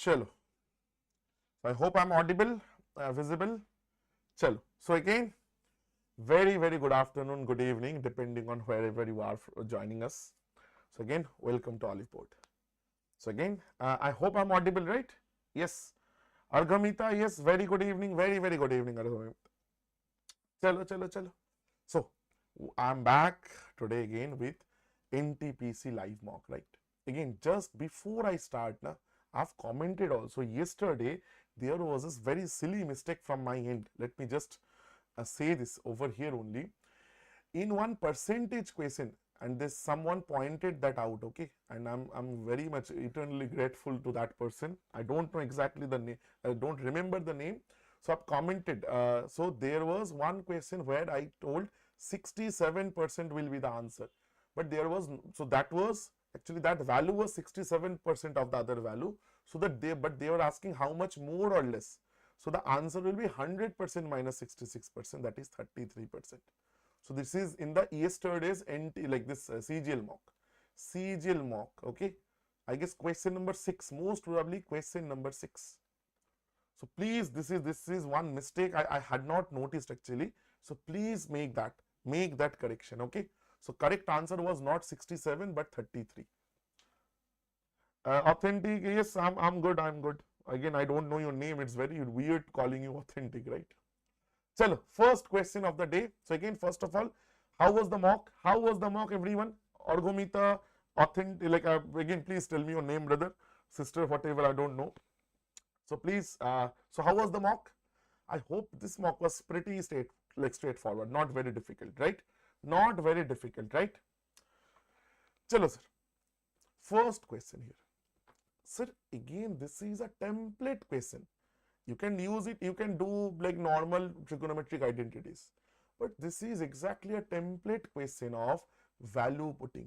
Chalo. I hope I'm audible, visible. Chalo. So again, very good afternoon, good evening, depending on wherever you are joining us. So again, welcome to Oliveboard. So again, I hope I'm audible, right? Yes. Arghamita, yes, very good evening, very good evening, Arghamita. Chalo. So I'm back today again with NTPC live mock, right? Again, just before I start, I've commented also yesterday there was this very silly mistake from my end. Let me just say this over here only. In one percentage question, and this someone pointed that out, okay, and I'm very much eternally grateful to that person. I don't know exactly the name, I don't remember the name, so I've commented. So there was one question where I told 67% will be the answer, but there was, so that was actually, that value was 67% of the other value, so that they were asking how much more or less. So the answer will be 100% minus 66%, that is 33%. So this is in the yesterday's NT, like this CGL mock, okay. I guess question number 6, most probably question number 6. So please, this is one mistake I had not noticed actually. So please make that correction, okay. So correct answer was not 67 but 33. Authentic, yes, I'm good. Again, I don't know your name. It's very weird calling you authentic, right? Chalo, first question of the day. So again, first of all, how was the mock? How was the mock, everyone? Arghamita, authentic, like again, please tell me your name, brother, sister, whatever, I don't know. So please, so how was the mock? I hope this mock was pretty straightforward, not very difficult, right? Not very difficult, right? Chalo, sir. First question here. Sir, again, this is a template question. You can use it, you can do like normal trigonometric identities. But this is exactly a template question of value putting.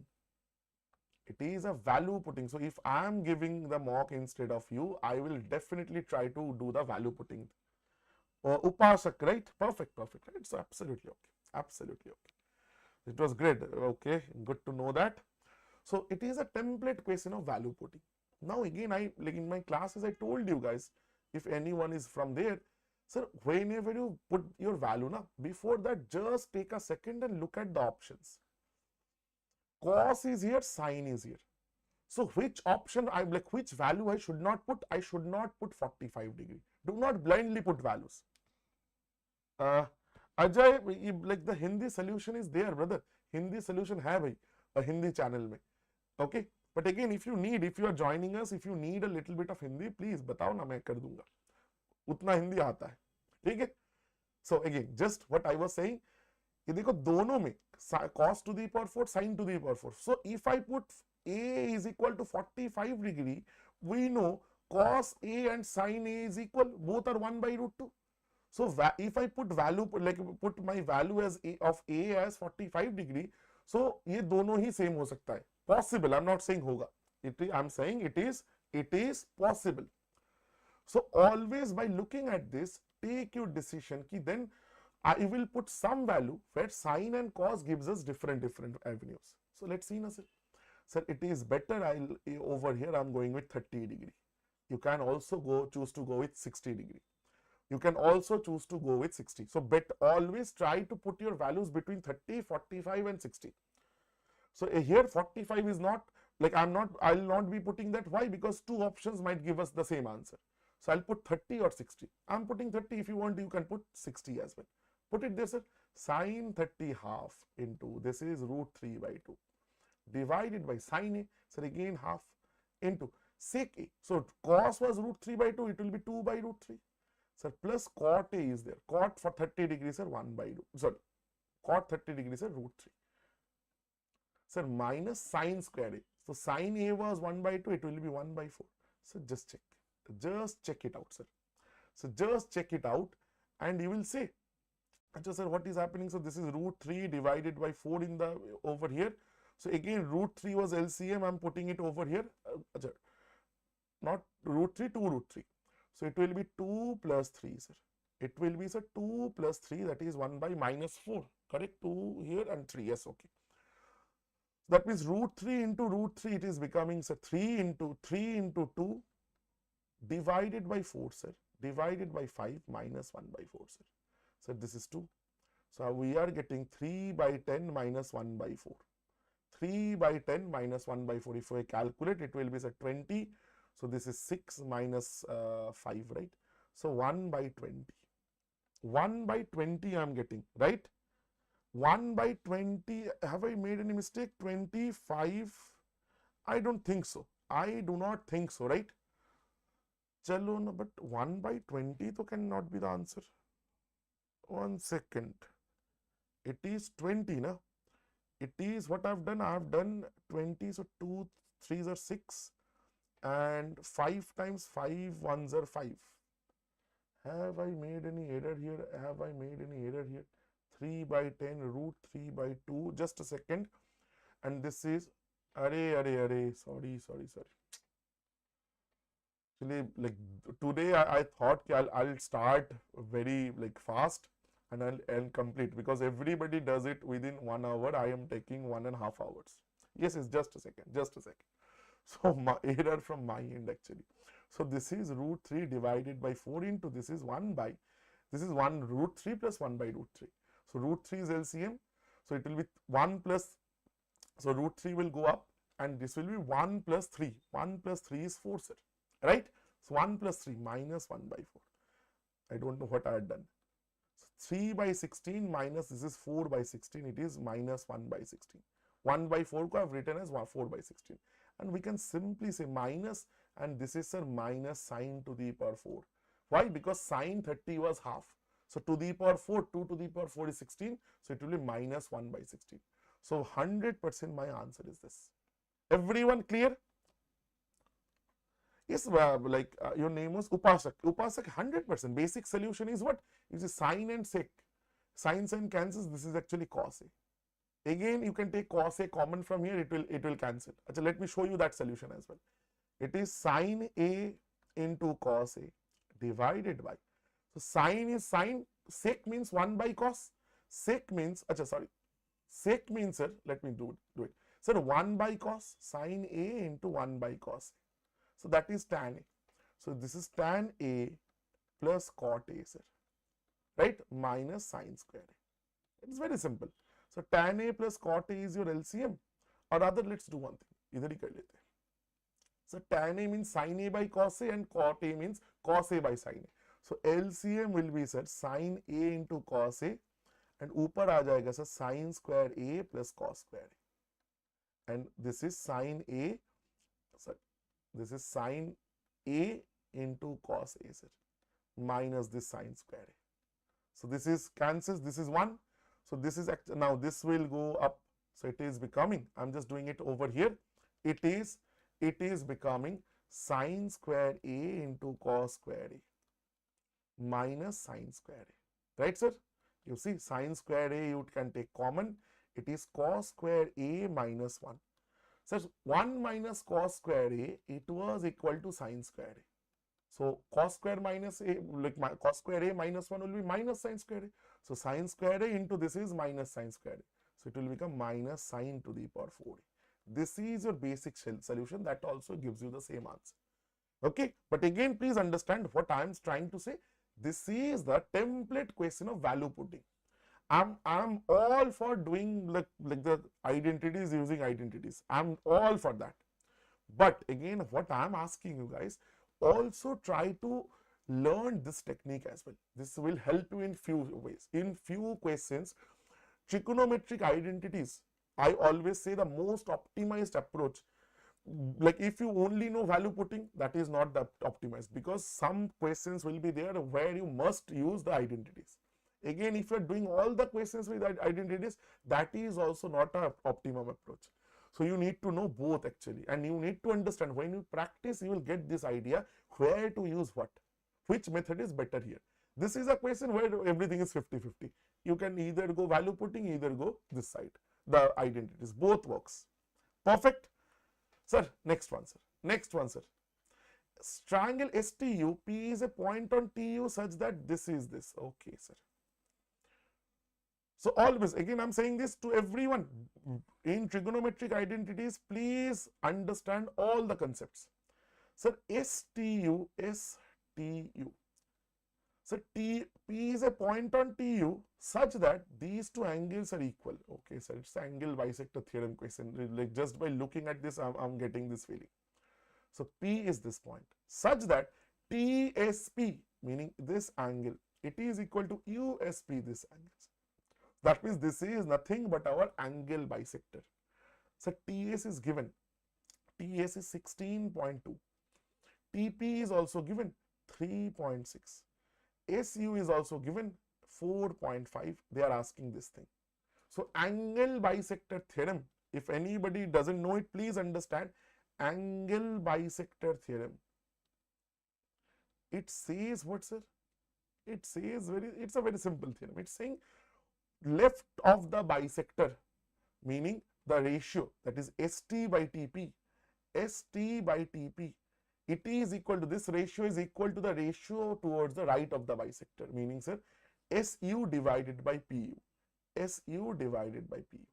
It is a value putting. So if I am giving the mock instead of you, I will definitely try to do the value putting. Upasak, right? Perfect. It's absolutely okay. Absolutely okay. It was great. Okay, good to know that. So it is a template question of value putting. Now again, I like in my classes, I told you guys, if anyone is from there, sir, whenever you put your value, before that, just take a second and look at the options. Cos is here, sine is here. So which option I like, which value I should not put? I should not put 45 degree. Do not blindly put values. Ajay, like the Hindi solution is there, brother. Hindi solution hai bhai, a Hindi channel mein. Okay. But again, if you are joining us, if you need a little bit of Hindi, please batao na, main kar dunga. Utna Hindi aata hai. ठीक है? So again, just what I was saying, ये देखो दोनों में cos to the power 4, sin to the power 4. So if I put A is equal to 45 degree, we know cos A and sin A is equal, both are 1 by root 2. So if I put value, like put my value as of A as 45 degree, so ये दोनों ही same हो सकता है. Possible, I'm not saying hoga. I'm saying it is possible. So always by looking at this, take your decision ki then I will put some value where sine and cos gives us different avenues. So let's see now, sir. Sir, it is better, over here I'm going with 30 degree. You can also choose to go with 60 degree. You can also choose to go with 60. So always try to put your values between 30, 45 and 60. So here 45 is not, like I'll not be putting that. Why? Because two options might give us the same answer. So I'll put 30 or 60. I'm putting 30. If you want, you can put 60 as well. Put it there, sir. Sine 30 half into, this is root 3 by 2, divided by sine A, sir, again half, into sec A. So cos was root 3 by 2, it will be 2 by root 3. Sir, plus cot A is there. Cot for 30 degrees, sir, 1 by root, sorry, cot 30 degrees, sir, root 3. Sir, minus sine square A. So sine A was 1 by 2, it will be 1 by 4. So just check it out, sir. So just check it out and you will say, sir, what is happening? So this is root 3 divided by 4 in the over here. So again, root 3 was LCM, I'm putting it over here. Not root 3, 2 root 3. So it will be 2 plus 3, sir. It will be, sir, 2 plus 3, that is 1 by minus 4. Correct? 2 here and 3. Yes, okay. That means root 3 into root 3, it is becoming, so 3 into 2 divided by 4, sir, divided by 5 minus 1 by 4, sir. So this is 2. So we are getting 3 by 10 minus 1 by 4. 3 by 10 minus 1 by 4. If I calculate, it will be, sir, 20. So this is 6 minus 5, right? So 1 by 20. 1 by 20 I am getting, right? 1 by 20, have I made any mistake? 25, I don't think so. I do not think so, right? Chalo, no, but 1 by 20 to cannot be the answer. 1 second. It is 20, na? It is what I've done. I've done 20, so 2 3s are 6 and 5 times 5 1s are 5. Have I made any error here? Have I made any error here? 3 by 10 root 3 by 2. Just a second. And this is, sorry. Actually, like today I thought I'll start very like fast and I'll complete, because everybody does it within 1 hour. I am taking 1.5 hours. Yes, it's just a second. So my error from my end actually. So this is root 3 divided by 4 into this is 1 root 3 plus 1 by root 3. So root 3 is LCM. So it will be 1 plus, so root 3 will go up and this will be 1 plus 3. 1 plus 3 is 4, sir. Right? So 1 plus 3 minus 1 by 4. I don't know what I had done. So 3 by 16 minus this is 4 by 16. It is minus 1 by 16. 1 by 4 ko I have written as 4 by 16. And we can simply say minus, and this is, sir, minus sine to the power 4. Why? Because sine 30 was half. So to the power 4, 2 to the power 4 is 16. So it will be minus 1 by 16. So 100% my answer is this. Everyone clear? Yes, your name was Upasak. Upasak 100%. Basic solution is what? It is sine and sec. Sine cancels. This is actually cos A. Again, you can take cos A common from here. It will cancel. Achha, let me show you that solution as well. It is sine A into cos A divided by. So sine is sine. Sec means 1 by cos. Sec means, sec means, sir, let me do it. Sir, 1 by cos, sine A into 1 by cos A. So that is tan A. So this is tan A plus cot A, sir. Right? Minus sine square A. It's very simple. So tan A plus cot A is your LCM. Or rather, let's do one thing. Idhar hi kar lete hain. So tan A means sine A by cos A and cot A means cos A by sine A. So LCM will be, sir, sine A into cos A, and upar aa jayega, sir, sine square A plus cos square A. And this is sine A, sorry, this is sine A into cos A, sir, minus this sine square A. So this is cancels, this is 1. So this is, now this will go up. So it is becoming, I'm just doing it over here. It is becoming sine square A into cos square A minus sine square A. Right, sir? You see, sine square A you can take common. It is cos square A minus 1. So 1 minus cos square A, it was equal to sine square A. So cos square minus A, like cos square A minus 1 will be minus sine square A. So sine square A into this is minus sine square A. So it will become minus sine to the power 4A. This is your basic solution. That also gives you the same answer. Okay, but again, please understand what I am trying to say. This is the template question of value putting. I'm all for doing like the identities using identities. I'm all for that. But again, what I'm asking you guys, also try to learn this technique as well. This will help you in few ways. In few questions, trigonometric identities, I always say the most optimized approach. Like if you only know value putting, that is not that optimized, because some questions will be there where you must use the identities. Again, if you are doing all the questions with identities, that is also not an optimum approach. So you need to know both actually, and you need to understand when you practice, you will get this idea where to use what, which method is better here. This is a question where everything is 50-50. You can either go value putting, either go this side, the identities, both works. Perfect. Sir, next one, sir. Next one, sir. Triangle STU, P is a point on TU such that this is this. Okay, sir. So always, again, I'm saying this to everyone. In trigonometric identities, please understand all the concepts. Sir, STU. So P is a point on TU such that these two angles are equal. Okay, so it's angle bisector theorem question. Like just by looking at this, I'm getting this feeling. So P is this point such that TSP, meaning this angle, it is equal to USP, this angle. That means this is nothing but our angle bisector. So TS is given. TS is 16.2. TP is also given 3.6. SU is also given 4.5. They are asking this thing. So angle bisector theorem, if anybody doesn't know it, please understand angle bisector theorem. It says what, sir? It says it's a very simple theorem. It's saying left of the bisector, meaning the ratio, that is ST by TP, ST by TP, it is equal to, this ratio is equal to the ratio towards the right of the bisector, meaning, sir, SU divided by PU, SU divided by PU.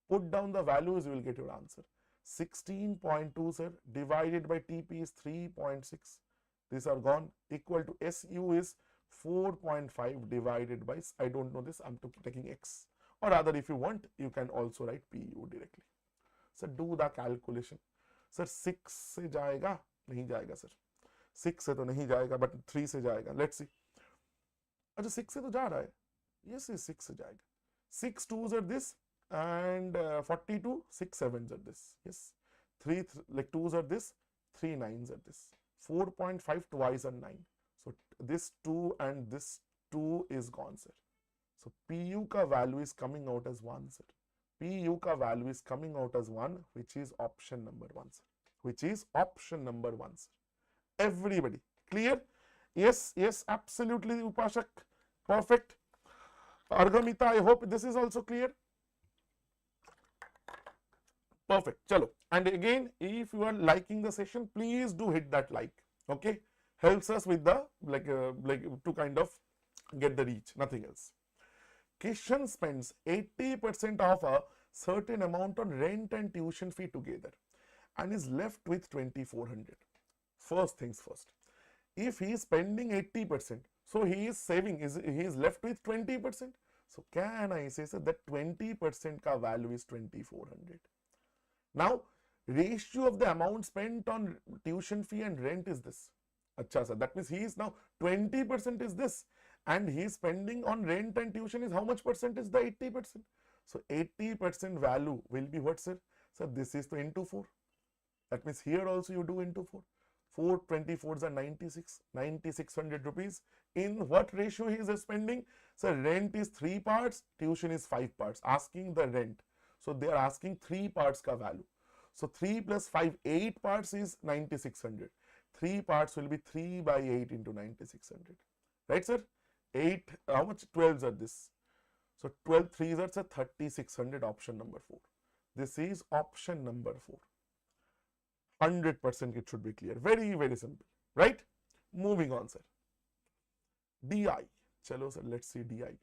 Put down the values, you will get your answer. 16.2, sir, divided by TP is 3.6. These are gone, equal to SU is 4.5 divided by, I don't know this, I'm taking X. Or rather, if you want, you can also write PU directly. So do the calculation. Sir, 6 से जाएगा? नहीं जाएगा sir. 6 से तो नहीं जाएगा, but 3 से जाएगा. Let's see. अच्छा, 6 से तो जा रहा है. Yes, 6 से जाएगा. 6 2s are this, and 42, 6 7s are this. Yes. 3 like 2s are this, 3 9s are this. 4.5 twice are 9. So this 2 and this 2 is gone, sir. So PU ka value is coming out as 1, sir. PU ka value is coming out as 1, which is option number 1, sir. Which is option number 1, sir. Everybody clear? Yes, yes, absolutely, Upashak. Perfect. Argamita, I hope this is also clear. Perfect. Chalo. And again, if you are liking the session, please do hit that like. Okay, helps us with the like to kind of get the reach. Nothing else. Kishan spends 80% of a certain amount on rent and tuition fee together, and is left with 2,400. First things first. If he is spending 80%, so he is saving. He is left with 20%. So can I say, sir, that 20% ka value is 2,400. Now, ratio of the amount spent on tuition fee and rent is this. Acha sir, that means he is now 20% is this, and he is spending on rent and tuition is how much percent is the 80%? So 80% value will be what, sir? So this is to into 4. That means here also you do into 4. 4 24s are 96, 9,600 rupees. In what ratio he is spending? So rent is 3 parts, tuition is 5 parts. Asking the rent. So they are asking 3 parts ka value. So 3 plus 5, 8 parts is 9,600. 3 parts will be 3 by 8 into 9,600. Right, sir? 8, how much? 12s are this. So 12 3s are 3,600, option number 4. This is option number 4. 100% it should be clear. Very, very simple. Right? Moving on, sir. DI. Chalo, sir, let's see DI.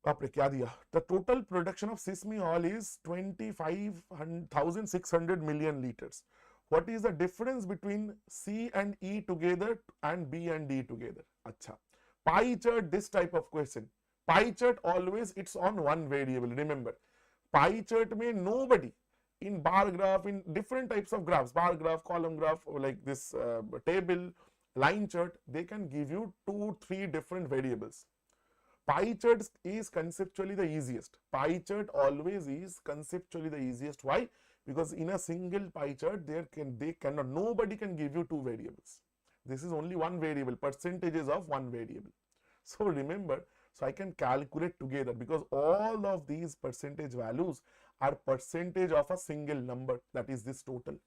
आपने क्या दिया? The total production of sesame oil is 25,600 million liters. What is the difference between C and E together and B and D together? Acha. Pie chart, this type of question. Pie chart always it's on one variable. Remember, pie chart may nobody in bar graph, in different types of graphs, bar graph, column graph, or like this table, line chart, they can give you 2-3 different variables. Pie chart is conceptually the easiest. Pie chart always is conceptually the easiest. Why? Because in a single pie chart, nobody can give you 2 variables. This is only one variable, percentages of one variable. So remember, so I can calculate together because all of these percentage values are percentage of a single number, that is this total.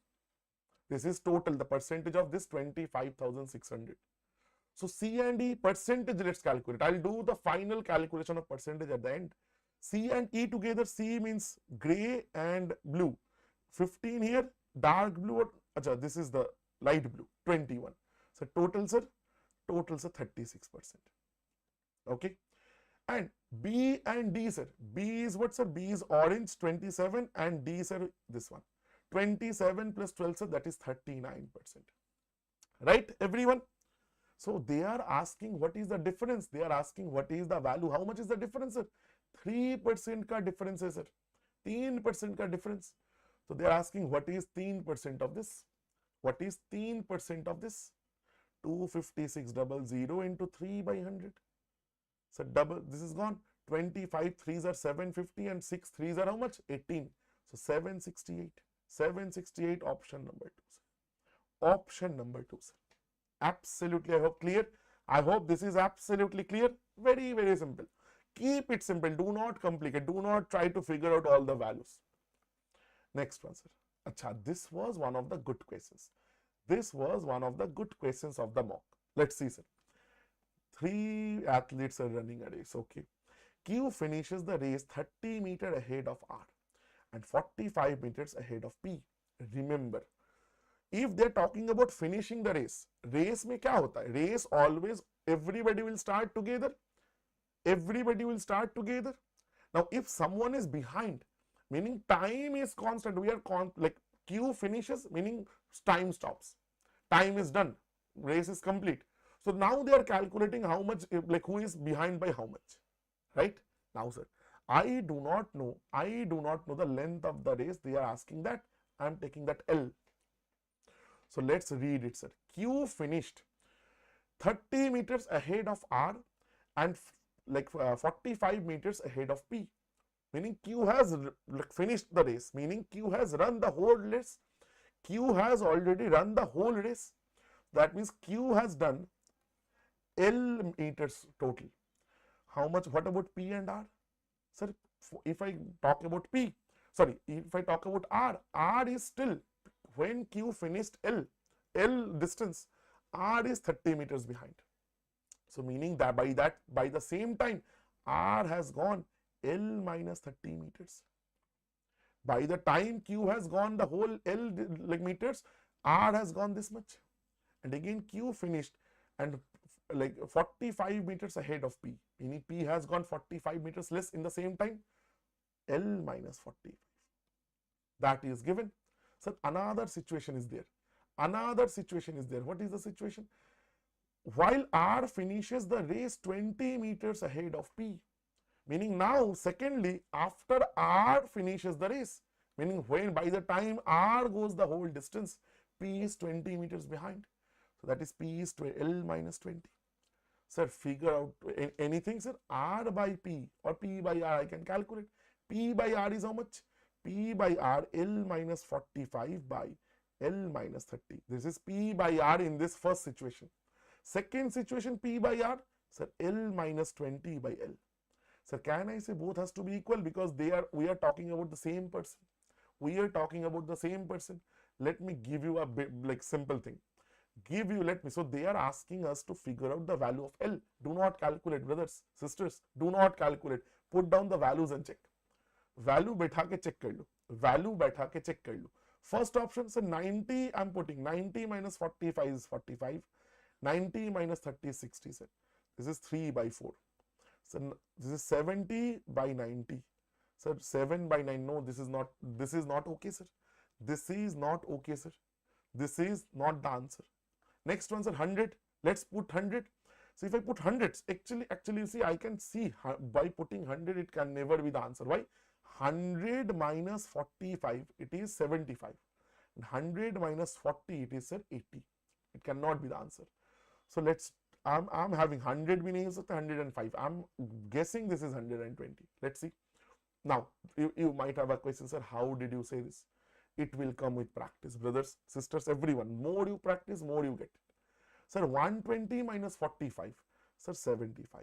This is total, the percentage of this 25,600. So C and E percentage, let's calculate. I'll do the final calculation of percentage at the end. C and E together, C means gray and blue. 15 here, dark blue, acha, this is the light blue, 21. So total, sir, 36%. Okay. And B and D, sir. B is what, sir? B is orange, 27, and D, sir, this one, 27 plus 12, sir, that is 39%. Right, everyone? So they are asking what is the difference. They are asking what is the value. How much is the difference, sir? 3% का difference है, sir. 3% का difference. So they are asking what is 3% of this? What is 3% of this? 256,000 into 3 by 100. So double, this is gone. 25 3s are 750 and 6 3s are how much? 18. So 768. 768, option number 2, sir. Option number 2, sir. Absolutely, I hope clear. I hope this is absolutely clear. Very, very simple. Keep it simple. Do not complicate. Do not try to figure out all the values. Next one, sir. Acha, this was one of the good questions. This was one of the good questions of the mock. Let's see, sir. 3 athletes are running a race. Okay. Q finishes the race 30 meters ahead of R and 45 meters ahead of P. Remember, if they're talking about finishing the race, race में क्या होता है? Race always everybody will start together. Everybody will start together. Now, if someone is behind, meaning time is constant, we are like Q finishes, meaning time stops. Time is done. Race is complete. So now they are calculating how much, like who is behind by how much, right? Now, sir, I do not know the length of the race. They are asking that. I am taking that L. So let's read it, sir. Q finished 30 meters ahead of R and 45 meters ahead of P. Meaning Q has finished the race. Meaning Q has run the whole race. Q has already run the whole race. That means Q has done L meters total. How much? What about P and R? Sir, if I talk about P, sorry, if I talk about R, R is still, when Q finished L distance, R is 30 meters behind. So meaning that by the same time, R has gone L minus 30 meters. By the time Q has gone the whole L like meters, R has gone this much. And again Q finished and like 45 meters ahead of P, meaning P has gone 45 meters less in the same time, L minus 45. That is given. So another situation is there. Another situation is there. What is the situation? While R finishes the race 20 meters ahead of P, meaning now secondly, after R finishes the race, meaning when by the time R goes the whole distance, P is 20 meters behind. So that is P is L minus 20. Sir, figure out anything, sir. R by P or P by R, I can calculate. P by R is how much? P by R, L minus 45 by L minus 30. This is P by R in this first situation. Second situation, P by R, sir, L minus 20 by L. Sir, can I say both has to be equal because we are talking about the same person. We are talking about the same person. Let me give you a bit, like simple thing. So they are asking us to figure out the value of L. Do not calculate, brothers, sisters, do not calculate. Put down the values and check. Value बैठा के check कर लो. Value बैठा के check कर लो. First option, so 90 I'm putting. 90 minus 45 is 45. 90 minus 30 is 60, sir. This is 3 by 4. So this is 70 by 90. Sir, 7 by 9. No, this is not okay, sir. This is not okay, sir. This is not the answer. Next one, sir, 100. Let's put 100. So if I put hundreds, actually, you see, I can see by putting 100, it can never be the answer. Why? 100 minus 45, it is 75. And 100 minus 40, it is, sir, 80. It cannot be the answer. So let's, I'm having 100 meaning 105. I'm guessing this is 120. Let's see. Now, you might have a question, sir, how did you say this? It will come with practice, brothers, sisters, everyone. More you practice, more you get it. Sir, 120 minus 45, sir, 75.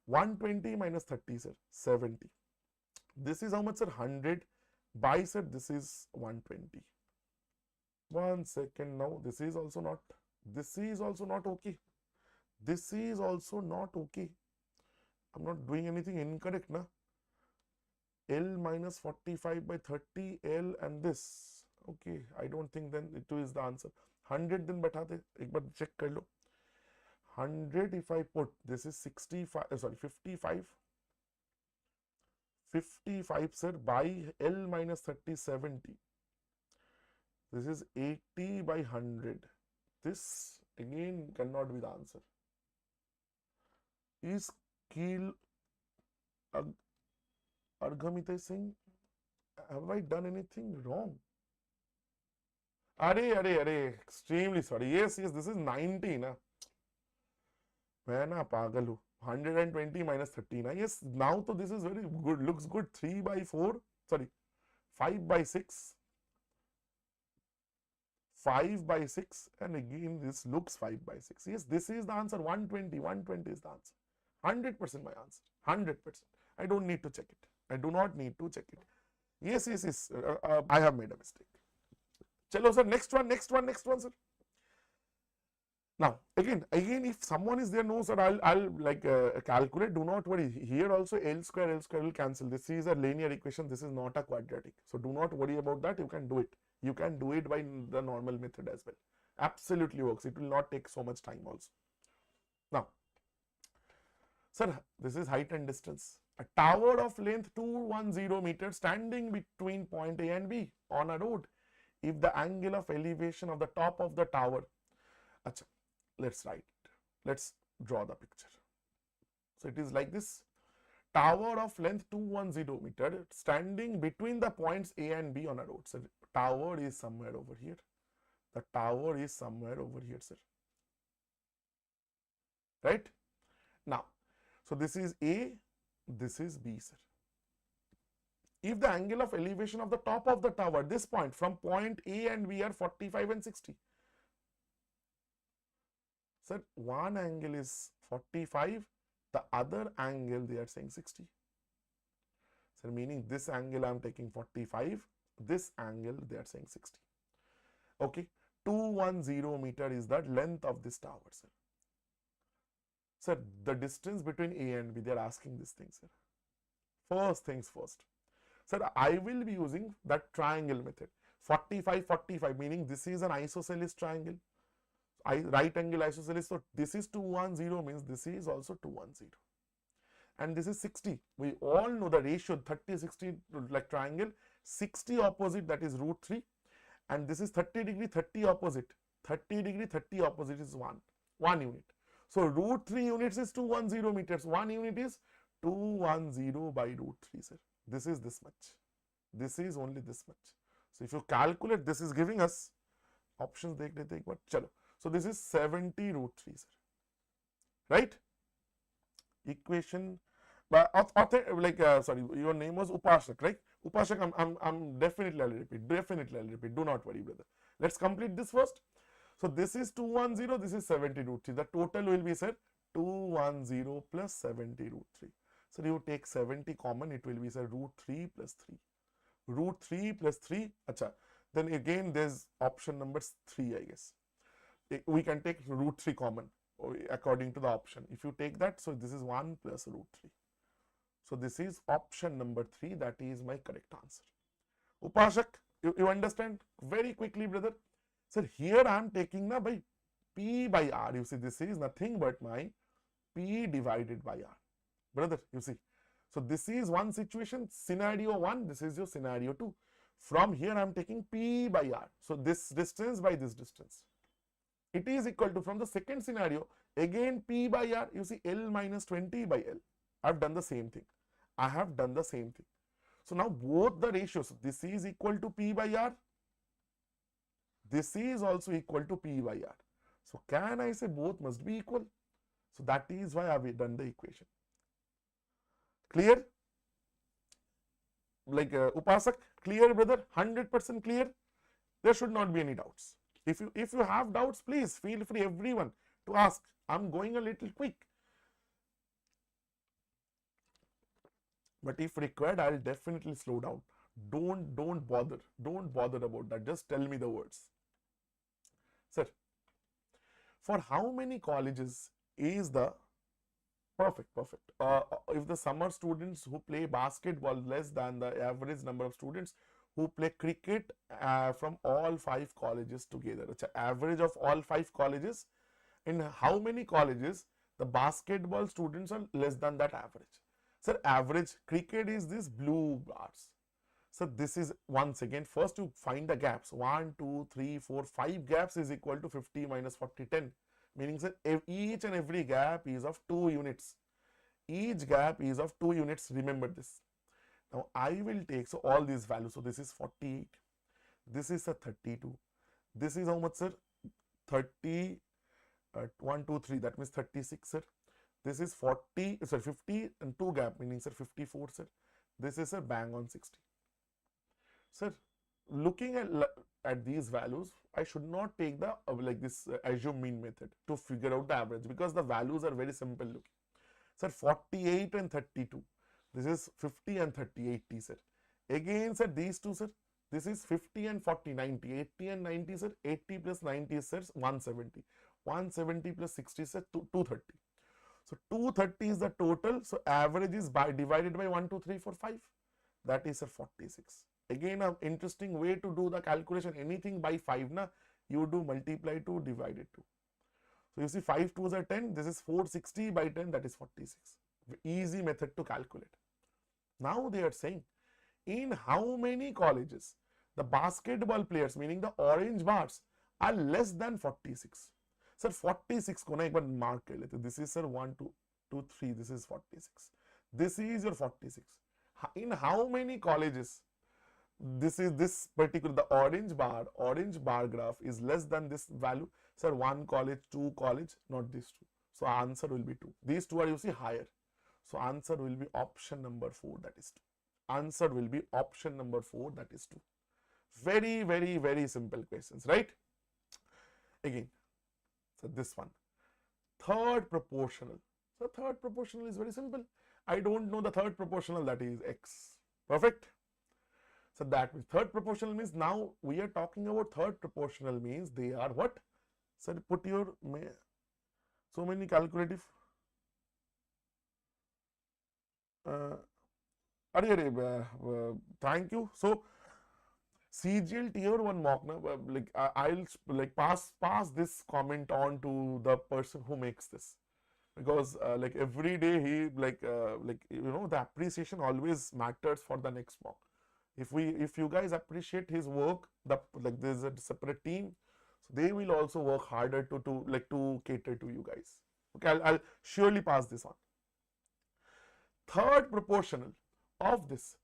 120 minus 30, sir, 70. This is how much, sir? 100 by, sir, this is 120. 1 second now. This is also not okay. This is also not okay. I'm not doing anything incorrect, na? L minus 45 by 30, L and this. Okay, I don't think then it is the answer. 100 then बैठा दे, एक बार check कर लो. 100 if I put, this is 65, sorry, 55. 55, sir, by L minus 30, 70. This is 80 by 100. This again cannot be the answer. Is Keel Arghamite Singh, have I done anything wrong? Are, extremely sorry. Yes, this is 90 na. मैं ना पागल हूँ. 120 minus 30 na. Yes, now तो this is very good, looks good. 3 by 4, sorry, 5 by 6. 5 by 6, and again this looks 5 by 6. Yes, this is the answer. 120 is the answer. 100% my answer. 100%. I don't need to check it. I do not need to check it. Yes. I have made a mistake. Chalo sir, next one sir. Now again if someone is there, no sir, I'll like calculate. Do not worry. Here also L square will cancel. This is a linear equation. This is not a quadratic. So do not worry about that. You can do it. You can do it by the normal method as well. Absolutely works. It will not take so much time also. Now, sir, this is height and distance. A tower of length 210 meters standing between point A and B on a road. If the angle of elevation of the top of the tower, achha, let's write, let's draw the picture. So it is like this. Tower of length 210 meter standing between the points A and B on a road. So tower is somewhere over here. The tower is somewhere over here, sir. Right? Now, so this is A, this is B, sir. If the angle of elevation of the top of the tower, this point from point A and B are 45 and 60. Sir, one angle is 45, the other angle they are saying 60. So meaning this angle I am taking 45, this angle they are saying 60. Okay, 210 meter is the length of this tower, sir. Sir, the distance between A and B, they are asking this thing, sir. First things first. Sir, I will be using that triangle method. 45, 45, meaning this is an isosceles triangle. Right angle isosceles. So this is 210 means this is also 210. And this is 60. We all know the ratio 30, 60 like triangle. 60 opposite, that is root 3. And this is 30 degree, 30 opposite. 30 degree, 30 opposite is 1 unit. So root 3 units is 210 meters. 1 unit is 210 by root 3, sir. This is this much. This is only this much. So if you calculate, this is giving us options. Chalo. So this is 70 root 3, sir. Right? Equation. Sorry, your name was Upashak, right? Upashak, I'm definitely I'll repeat. Definitely I'll repeat. Do not worry, brother. Let's complete this first. So this is 210. This is 70 root 3. The total will be, sir, 210 plus 70 root 3. So you take 70 common, it will be, sir, root 3 plus 3. Root 3 plus 3. Acha. Then again there's option number 3, I guess. We can take root 3 common according to the option. If you take that, so this is 1 plus root 3. So this is option number 3. That is my correct answer. Upashak, you understand? Very quickly, brother. Sir, here I am taking na by P by R. You see, this is nothing but my P divided by R. Brother, you see. So this is one situation, scenario 1. This is your scenario 2. From here I am taking P by R. So this distance by this distance. It is equal to, from the second scenario, again P by R. You see, L minus 20 by L. I have done the same thing. I have done the same thing. So now both the ratios, this is equal to P by R. This is also equal to P by R. So can I say both must be equal? So that is why I have done the equation. Clear? Like Upasak, clear, brother? 100% clear? There should not be any doubts. If you have doubts, please feel free, everyone, to ask. I'm going a little quick. But if required, I'll definitely slow down. Don't bother. Don't bother about that. Just tell me the words. Sir, for how many colleges is the perfect? If the summer students who play basketball less than the average number of students who play cricket from all 5 colleges together, average of all 5 colleges, in how many colleges the basketball students are less than that average? Sir, average cricket is this blue bars. So this is, once again, first you find the gaps. 1, 2, 3, 4, 5 gaps is equal to 50 minus 40, 10. Meaning that each and every gap is of 2 units. Each gap is of 2 units. Remember this. Now I will take, so all these values. So this is 48. This is a 32. This is how much, sir? 30, 1, 2, 3. That means 36, sir. This is 40, sorry, 50 and 2 gap, meaning, sir, 54, sir. This is a bang on 60. Sir, looking at these values, I should not take the like this assume mean method to figure out the average, because the values are very simple looking. Sir, 48 and 32. This is 50 and 30, 80, sir. Again, sir, these two, sir. This is 50 and 40, 90. 80 and 90, sir. 80 plus 90, sir, 170. 170 plus 60, sir, 230. So 230 is the total. So average is divided by 1, 2, 3, 4, 5. That is, sir, 46. Again, an interesting way to do the calculation. Anything by 5, na, you do multiply 2, divide it 2. So you see 5 2s are 10. This is 460 by 10. That is 46. Easy method to calculate. Now they are saying, in how many colleges the basketball players, meaning the orange bars, are less than 46. Sir, 46 को ना एक बार mark कर लेते. This is, sir, 1, 2, 2, 3. This is 46. This is your 46. In how many colleges this is this particular, the orange bar graph is less than this value? Sir, 1 college, 2 college, not these 2. So answer will be 2. These 2 are, you see, higher. So answer will be option number 4, that is 2. Answer will be option number 4, that is 2. Very, very, very simple questions, right? Again, so this one, third proportional. So third proportional is very simple. I don't know the third proportional, that is x. Perfect. So that means third proportional means, now we are talking about third proportional means they are what? Sir, put your so many calculative. Thank you. So CGL tier 1 mock, like I'll like pass this comment on to the person who makes this, because like every day he like you know, the appreciation always matters for the next mock. If you guys appreciate his work, like there's a separate team, so they will also work harder to cater to you guys. Okay, I'll surely pass this on. Third proportional of this,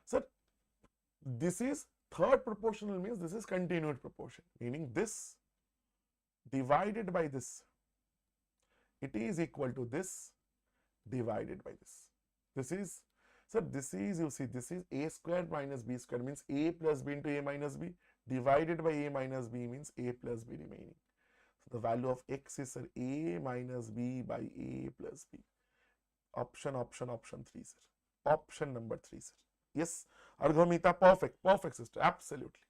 sir, this is third proportional means this is continued proportion, meaning this divided by this, it is equal to this divided by this. This is, sir, this is, you see, this is a squared minus b squared, means a plus b into a minus b, divided by a minus b means a plus b remaining. So the value of x is, sir, a minus b by a plus b. Option 3, sir. Option number 3, sir. Yes, Arghamita, perfect sister, absolutely.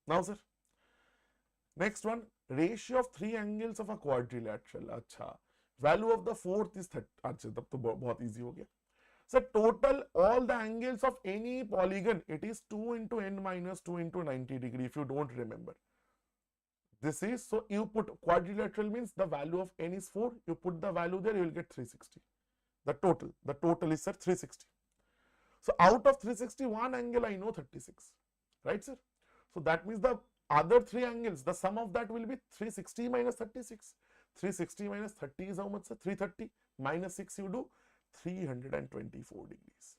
Now, sir, next one, ratio of 3 angles of a quadrilateral. Acha, value of the fourth is 30. Acha, tab to bahut easy ho gaya. So total all the angles of any polygon, it is 2 into n minus 2 into 90 degree, if you don't remember. This is, so you put quadrilateral means the value of n is 4, you put the value there, you will get 360. The total is, sir, 360. So out of 360, one angle I know 36, right, sir? So that means the other 3 angles, the sum of that will be 360 minus 36. 360 minus 30 is how much, sir? 330 minus 6 you do 324 degrees.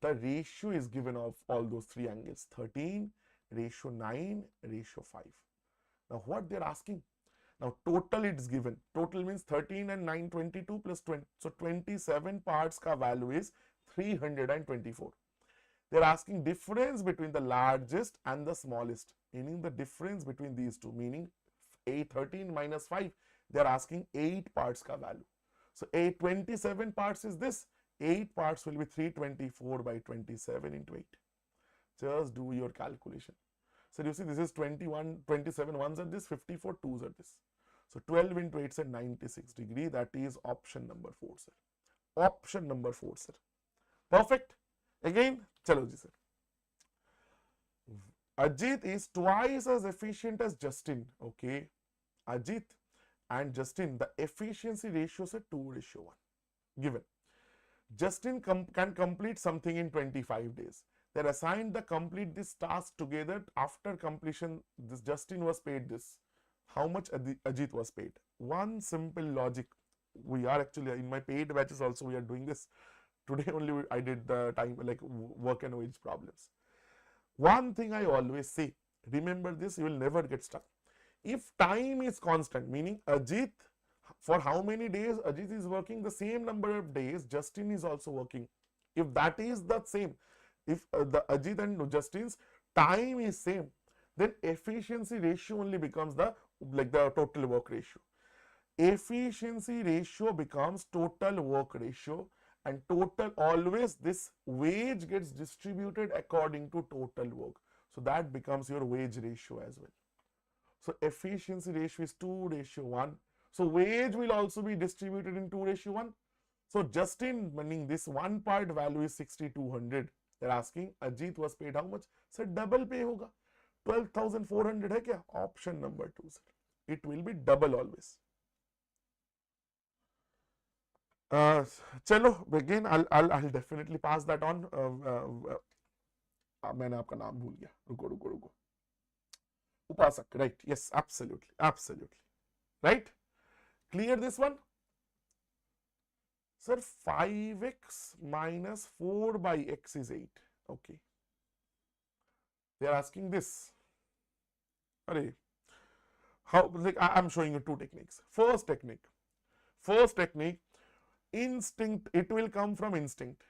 The ratio is given of all those 3 angles, 13, ratio 9, ratio 5. Now what they are asking? Now total it's given. Total means 13 and 9, 22 plus 20. So 27 parts ka value is 324. They are asking difference between the largest and the smallest, meaning the difference between these two, meaning 13 minus 5, they are asking 8 parts ka value. So 27 parts is this, 8 parts will be 324 by 27 into 8. Just do your calculation. So you see this is 21, 27 ones are this, 54 twos are this. So 12 into 8 is 96 degree. That is option number 4, sir. Option number 4, sir. Perfect. Again, chalo ji, sir. Ajit is twice as efficient as Justin. Okay. Ajit and Justin, the efficiency ratios are 2:1. Given. Justin can complete something in 25 days. They're assigned the complete this task together. After completion, this Justin was paid this. How much Ajit was paid? One simple logic. We are actually in my paid batches also we are doing this. Today only I did the time like work and wage problems. One thing I always say, remember this, you will never get stuck. If time is constant, meaning Ajit, for how many days Ajit is working, the same number of days Justin is also working. If that is the same, if the Ajit and Justin's time is same, then efficiency ratio only becomes the total work ratio. Efficiency ratio becomes total work ratio, and total always this wage gets distributed according to total work. So that becomes your wage ratio as well. So efficiency ratio is 2:1. So wage will also be distributed in 2:1. So Justin, meaning this one part value is 6,200. They're asking Ajit was paid how much? Sir, double pay hoga. 12,400 hai kya? Option number 2, sir. It will be double always. चलो again I'll definitely pass that on. मैंने आपका नाम भूल गया. रुको. Upasak, right? Yes, absolutely. Right? Clear this one? Sir, 5x minus 4 by x is 8. Okay. They are asking this. Array. How? Like I'm showing you two techniques. First technique, instinct. It will come from instinct.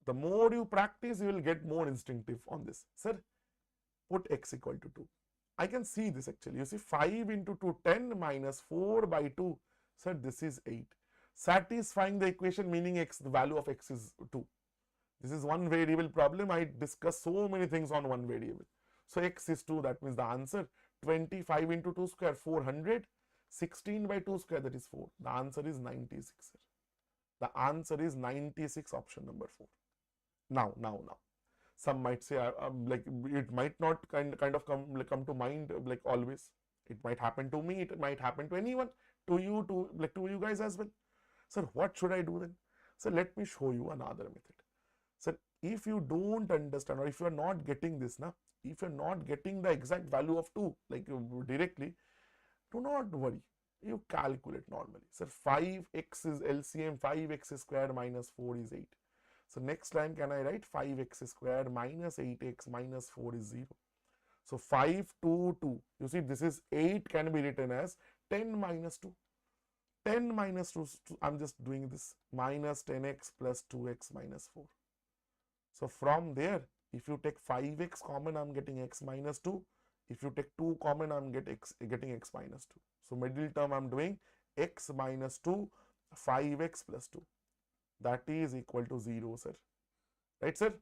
The more you practice, you will get more instinctive on this. Sir, put x equal to 2. I can see this actually. You see 5 into 2, 10 minus 4 by 2. Sir, this is 8. Satisfying the equation, meaning x, the value of x is 2. This is one variable problem. I discuss so many things on one variable. So x is 2, that means the answer 25 into 2 square, 400. 16 by 2 square, that is 4. The answer is 96. The answer is 96, option number 4. Now. Some might say like it might not kind of come to mind like always. It might happen to me. It might happen to anyone. To you, to you guys as well. Sir, what should I do then? So let me show you another method. Sir, if you don't understand or if you are not getting this, if you are not getting the exact value of 2 like directly, do not worry. You calculate normally. Sir, 5x is LCM, 5x square minus 4 is 8. So next line, can I write 5x square minus 8x minus 4 is 0. So 5, 2, 2. You see, this is 8 can be written as 10 minus 2. 10 minus 2, I'm just doing this, minus 10x plus 2x minus 4. So from there, if you take 5x common, I'm getting x minus 2. If you take 2 common, I'm getting x minus 2. So middle term, I'm doing x minus 2, 5x plus 2. That is equal to 0, sir. Right, sir?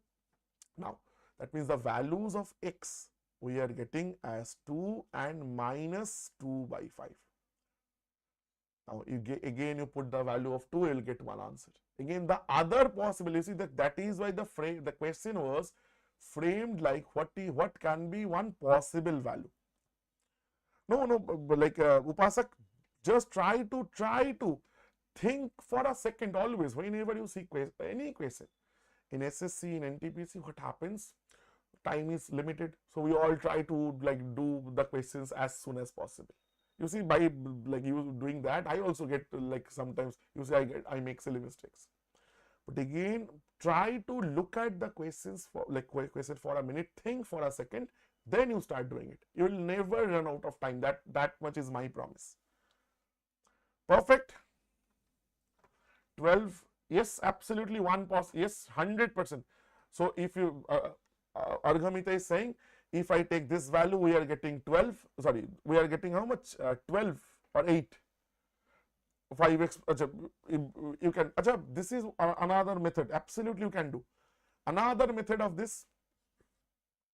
Now, that means the values of x we are getting as 2 and minus 2 by 5. Now, again you put the value of 2, you will get one answer. Again, the other possibility, that is why the question was framed like what can be one possible value. No, like Upasak, just try to think for a second always whenever you see any question. In SSC, in NTPC, what happens? Time is limited, so we all try to like do the questions as soon as possible. You see, by like you doing that, I also get like sometimes you see I make silly mistakes. But again, try to look at the questions for like question for a minute, think for a second, then you start doing it. You will never run out of time. That much is my promise. Perfect. 12. Yes, absolutely one yes, 100%. So if you Arghamita is saying, if I take this value, we are getting 12. Sorry, we are getting how much? 12 or 8. 5x. You can. This is another method. Absolutely, you can do. Another method of this.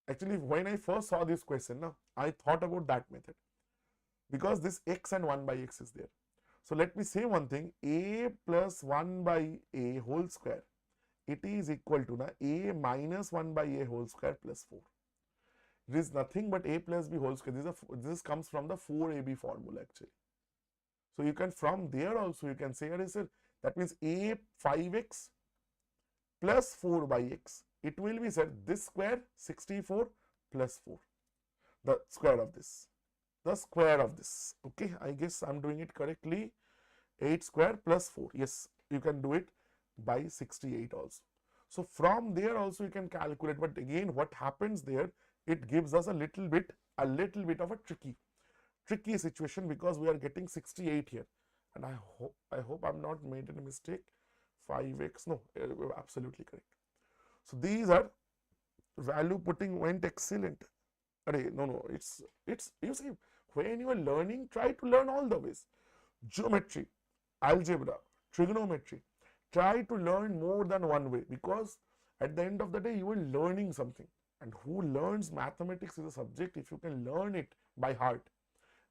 Actually, when I first saw this question, I thought about that method because this x and 1 by x is there. So let me say one thing: a plus 1 by a whole square. It is equal to a minus 1 by a whole square plus 4. It is nothing but a plus b whole square. This comes from the 4ab formula actually. So you can, from there also you can say, that means a 5x plus 4 by x. it will be, sir, this square 64 plus 4, the square of this, the square of this. Okay, I guess I'm doing it correctly. 8 square plus 4. Yes, you can do it by 68 also. So from there also you can calculate, but again what happens there, it gives us a little bit of a tricky situation, because we are getting 68 here, and I hope I'm not made any mistake. 5x, no, absolutely correct. So these are value putting went excellent. No, it's you see, when you are learning, try to learn all the ways. Geometry, algebra, trigonometry, try to learn more than one way, because at the end of the day you are learning something, and who learns mathematics is a subject, if you can learn it by heart,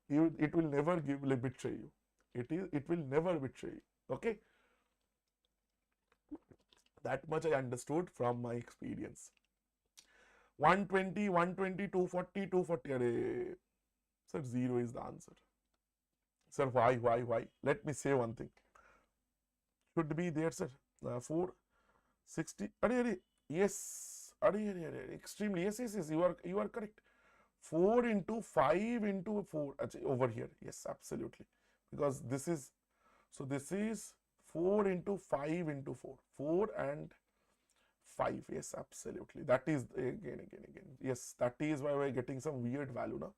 it will never betray you. It will never betray you. Okay, that much I understood from my experience. 120, 120, 240, 240. Sir, 0 is the answer. Sir, why? Let me say one thing. Should be there, sir. 460. Yes. Extremely. Yes. You are correct. 4 into 5 into 4. Over here. Yes, absolutely. Because this is, so this is 4 into 5 into 4. 4 and 5. Yes, absolutely. That is again. Yes, that is why we are getting some weird value now.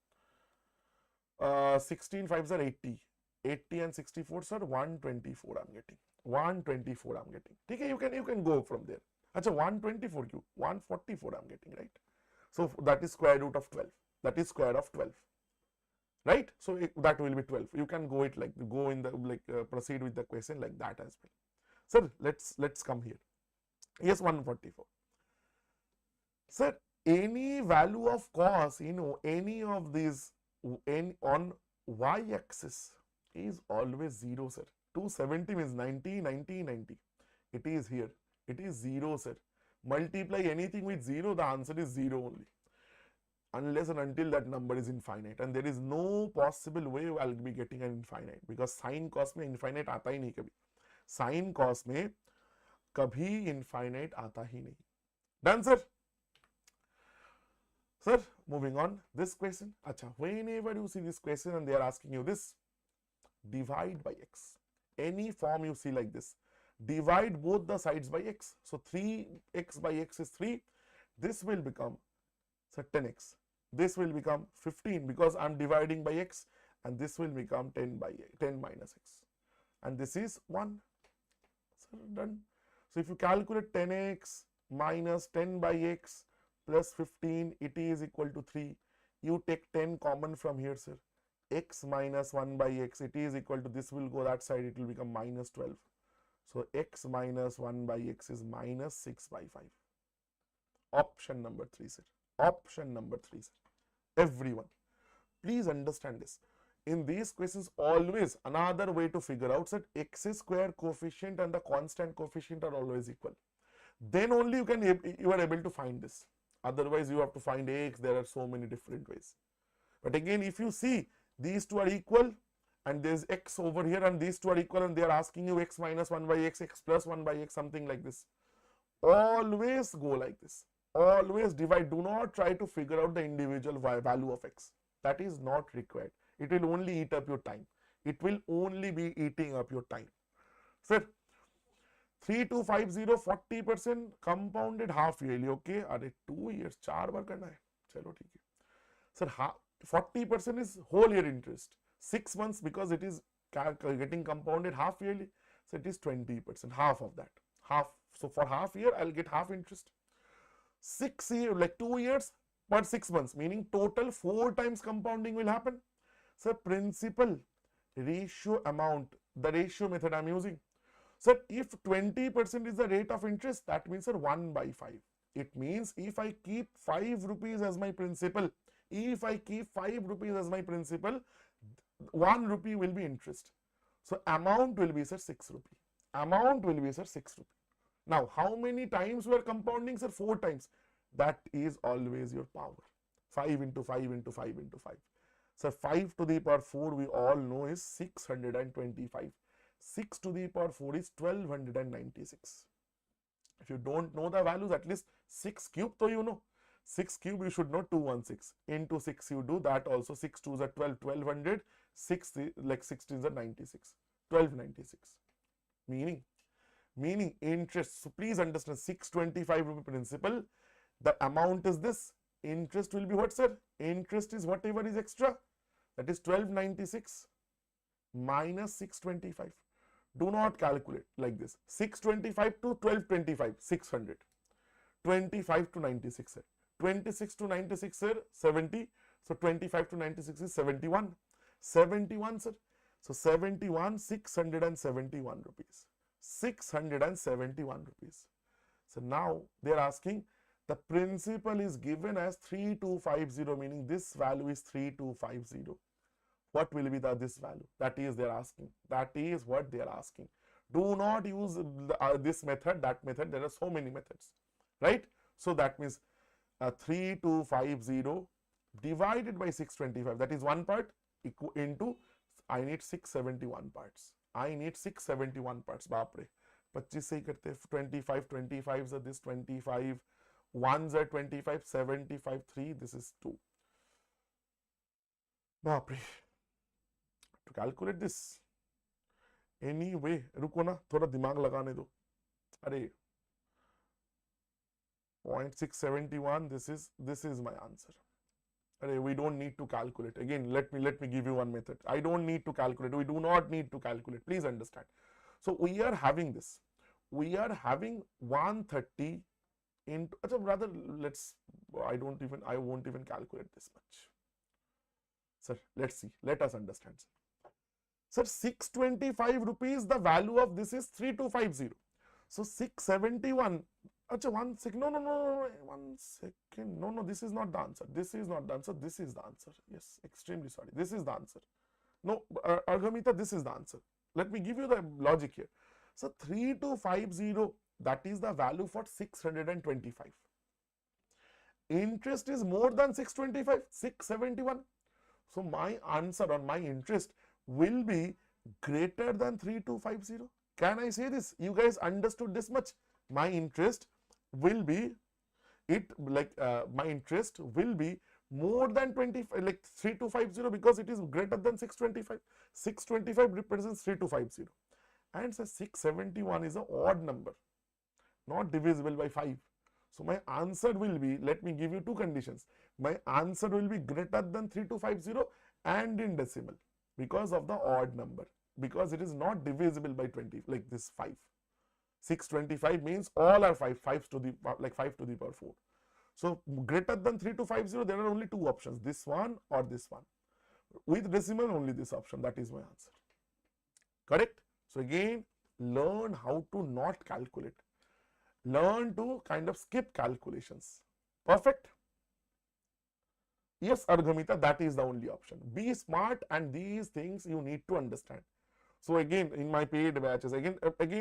16 5s are 80. 80 and 64, sir, 124 I'm getting. 124 I'm getting. Okay, you can go from there. Acha, 124 cube, 144 I'm getting, right? So that is square root of 12. That is square of 12. Right? So that will be 12. You can go it like, go in the proceed with the question like that as well. Sir, let's come here. Yes, 144. Sir, any value of cos, any of these on y-axis is always 0, sir. 270 means 90, 90, 90. It is here. It is 0, sir. Multiply anything with 0, the answer is 0 only. Unless and until that number is infinite. And there is no possible way I'll be getting an infinite. Because sin cos में infinite आता ही नहीं कभी. Sin cos में कभी infinite आता ही नहीं. Done, sir? Sir, moving on. This question. Acha, whenever you see this question and they are asking you this, divide by x. Any form you see like this, divide both the sides by x. So 3x by x is 3. This will become, so 10x. This will become 15 because I'm dividing by x, and this will become 10 minus x. And this is 1. So done. So if you calculate 10x minus 10 by x plus 15, it is equal to 3. You take 10 common from here, sir. X minus 1 by x, it is equal to, this will go that side, it will become minus 12. So x minus 1 by x is minus 6 by 5. Option number 3, sir. Option number 3, sir. Everyone, please understand this. In these questions, always another way to figure out that x square coefficient and the constant coefficient are always equal. Then only you are able to find this. Otherwise, you have to find ax. There are so many different ways. But again, if you see these two are equal, and there is x over here, and these two are equal, and they are asking you x minus 1 by x, x plus 1 by x, something like this. Always go like this. Always divide. Do not try to figure out the individual value of x. That is not required. It will only eat up your time. It will only be eating up your time. Sir, 3250 40% compounded half yearly. Okay, अरे 2 years 4 बार करना है. चलो ठीक है. Sir, 40% is whole year interest. 6 months because it is getting compounded half yearly. So it is 20%. Half of that. Half. So for half year, I'll get half interest. 6 years, like 2 years per 6 months, meaning total 4 times compounding will happen. So principal, ratio, amount, the ratio method I'm using. So if 20% is the rate of interest, that means, sir, 1 by 5. It means if I keep 5 rupees as my principal, 1 rupee will be interest. So amount will be, sir, 6 rupee. Amount will be, sir, 6 rupee. Now, how many times we are compounding, sir? 4 times. That is always your power. 5 into 5 into 5 into 5. So 5 to the power 4 we all know is 625. 6 to the power 4 is 1296. If you don't know the values, at least 6 cube so you know. 6 cube you should know 216. Into 6 you do that also. 6 2s are 12, 1200. 6 like 16s are 96. 1296. Meaning interest. So please understand 625 rupee principal. The amount is this. Interest will be what, sir? Interest is whatever is extra. That is 1296 minus 625. Do not calculate like this. 625 to 1225, 600. 25 to 96, sir. 26 to 96, sir, 70. So 25 to 96 is 71. 71, sir. So 71, 671 rupees. 671 rupees. So now they are asking the principal is given as 3250, meaning this value is 3250. What will be this value? That is they are asking. That is what they are asking. Do not use this method, that method. There are so many methods, right? So that means 3250 divided by 625. That is one part into I need 671 parts. I need 671 parts. Baapre. 25 से ही करते 25 25 are this 25 1s are 25 75 3 this is 2. Baapre. To calculate this anyway, रुको ना थोड़ा दिमाग लगाने दो. अरे 0.671 this is my answer. We don't need to calculate. Again, let me give you one method. I don't need to calculate. We do not need to calculate. Please understand. So we are having this. We are having 130 into. Rather, I won't even calculate this much. Sir, let's see. Let us understand. Sir, 625 rupees. The value of this is 3250. So 671. Achha, 1 second. No, 1 second. No, this is not the answer. This is not the answer. This is the answer. Yes, extremely sorry. This is the answer. No, Arghamita, this is the answer. Let me give you the logic here. So 3250, that is the value for 625. Interest is more than 625, 671. So my answer on my interest will be greater than 3250. Can I say this? You guys understood this much? My interest will be my interest will be more than 3250 because it is greater than 625. 625 represents 3250 and 671 is an odd number, not divisible by 5. So my answer will be, let me give you two conditions. My answer will be greater than 3250 and in decimal because of the odd number, because it is not divisible by 20 like this 5. 625 means all are 5 to the 5 to the power 4. So greater than 3250, there are only two options, this one or this one. With decimal, only this option. That is my answer. Correct? So again, learn how to not calculate. Learn to kind of skip calculations. Perfect? Yes, Arghamita, that is the only option. Be smart, and these things you need to understand. So again, in my paid batches, again,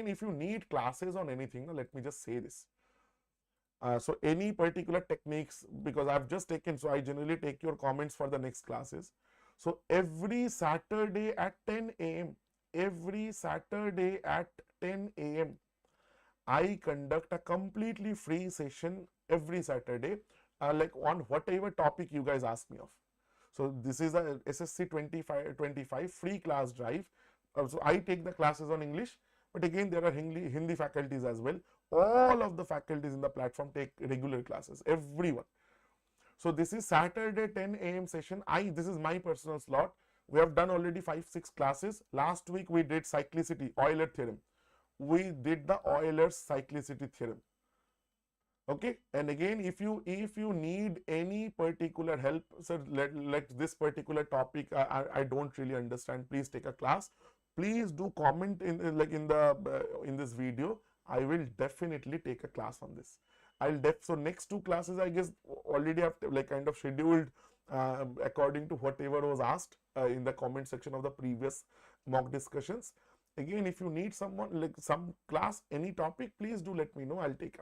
if you need classes on anything, let me just say this. So any particular techniques, because I've just taken, so I generally take your comments for the next classes. So every Saturday at 10 a.m., every Saturday at 10 a.m., I conduct a completely free session every Saturday, like on whatever topic you guys ask me of. So this is a SSC 25 free class drive. So I take the classes on English, but again there are Hindi faculties as well. All of the faculties in the platform take regular classes, everyone. So this is Saturday 10 a.m. session. This is my personal slot. We have done already 5-6 classes. Last week we did cyclicity, Euler theorem. We did the Euler's cyclicity theorem. Okay, and again, if you need any particular help, sir, let this particular topic I don't really understand, please take a class. Please do comment in this video. I will definitely take a class on this. So next 2 classes I guess already have kind of scheduled according to whatever was asked in the comment section of the previous mock discussions. Again, if you need someone some class, any topic, please do let me know. I'll take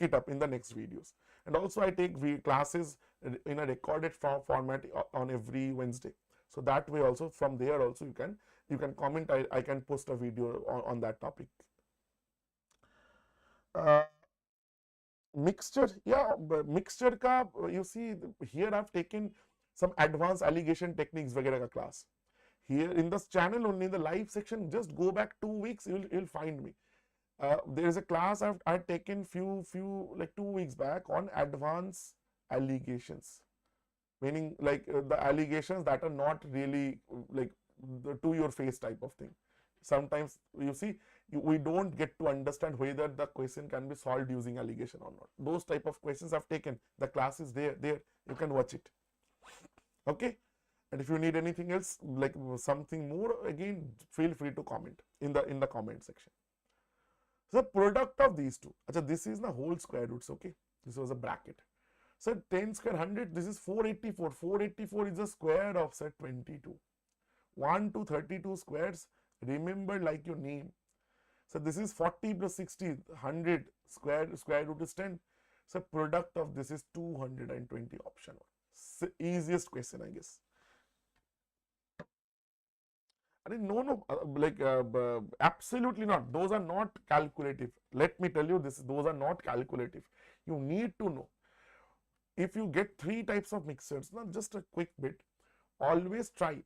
it up in the next videos. And also I take classes in a recorded format on every Wednesday. So that way also, from there also you can comment. I can post a video on that topic. Mixture, yeah, mixture ka, you see here I've taken some advanced alligation techniques वगैरह का class. Here in this channel only, in the live section, just go back 2 weeks, you'll find me. There is a class I've taken few like 2 weeks back on advanced allegations, meaning like the allegations that are not really like the to your face type of thing. Sometimes you see we don't get to understand whether the question can be solved using allegation or not. Those type of questions I've taken. The class is there. You can watch it. Okay. And if you need anything else, like something more, again, feel free to comment in the comment section. So the product of these two. Achha, this is the whole square roots. Okay. This was a bracket. So 10 square 100. This is 484. 484 is the square of set 22. 1 to 32 squares. Remember like your name. So this is 40 plus 60, 100, square root is 10. So product of this is 220, option 1. Easiest question, I guess. No, absolutely not. Those are not calculative. Let me tell you this, those are not calculative. You need to know. If you get 3 types of mixtures, now just a quick bit, always try,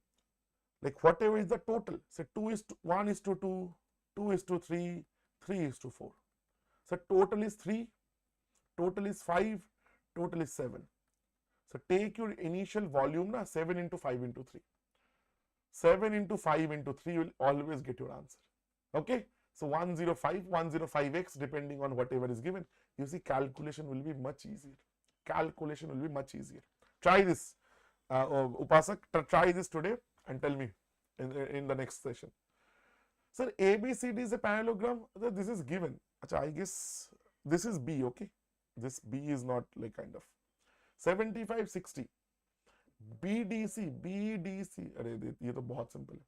like whatever is the total, say 1 is to 2, 2 is to 3, 3 is to 4. So total is 3, total is 5, total is 7. So take your initial volume, na, 7 into 5 into 3. 7 into 5 into 3 will always get your answer. Okay. So 105, 105x depending on whatever is given. You see calculation will be much easier. Calculation will be much easier. Try this. Upasak, try this today and tell me in the next session. Sir, ABCD is a parallelogram. This is given. Achha, I guess this is B, okay? This B is not like kind of. 75, 60. BDC. Arey, ye to bahut simple hai.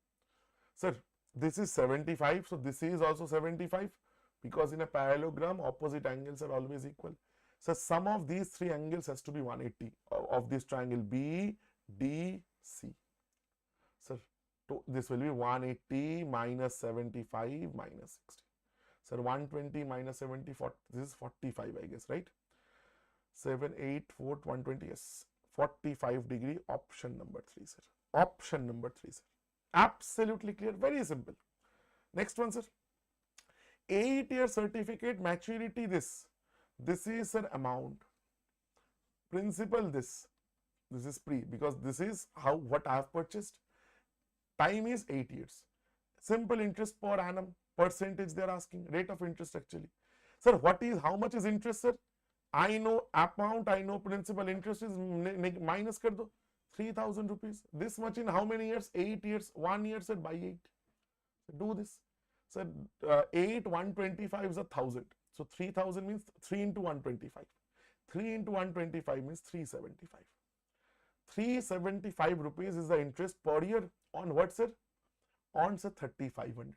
Sir, this is 75. So this is also 75 because in a parallelogram, opposite angles are always equal. So sum of these 3 angles has to be 180 of this triangle BDC. Sir, this will be 180 minus 75 minus 60. Sir, 120 minus 70, 40, this is 45, I guess, right? 7, 8, 4, 120, yes. 45 degree, option number 3, sir. Option number 3, sir. Absolutely clear, very simple. Next one, sir. 8-year certificate maturity, this is, sir, amount. Principal, this is pre, because this is what I have purchased. Time is 8 years. Simple interest per annum, percentage they are asking, rate of interest actually. Sir, how much is interest, sir? I know amount, I know principal, interest is minus kar do, 3,000 rupees. This much in how many years? 8 years. 1 year, sir, by 8. Do this. Sir, 8, 125 is 1,000. So 3,000 means 3 into 125. 3 into 125 means 375. 375 rupees is the interest per year on what, sir? On, sir, 3,500.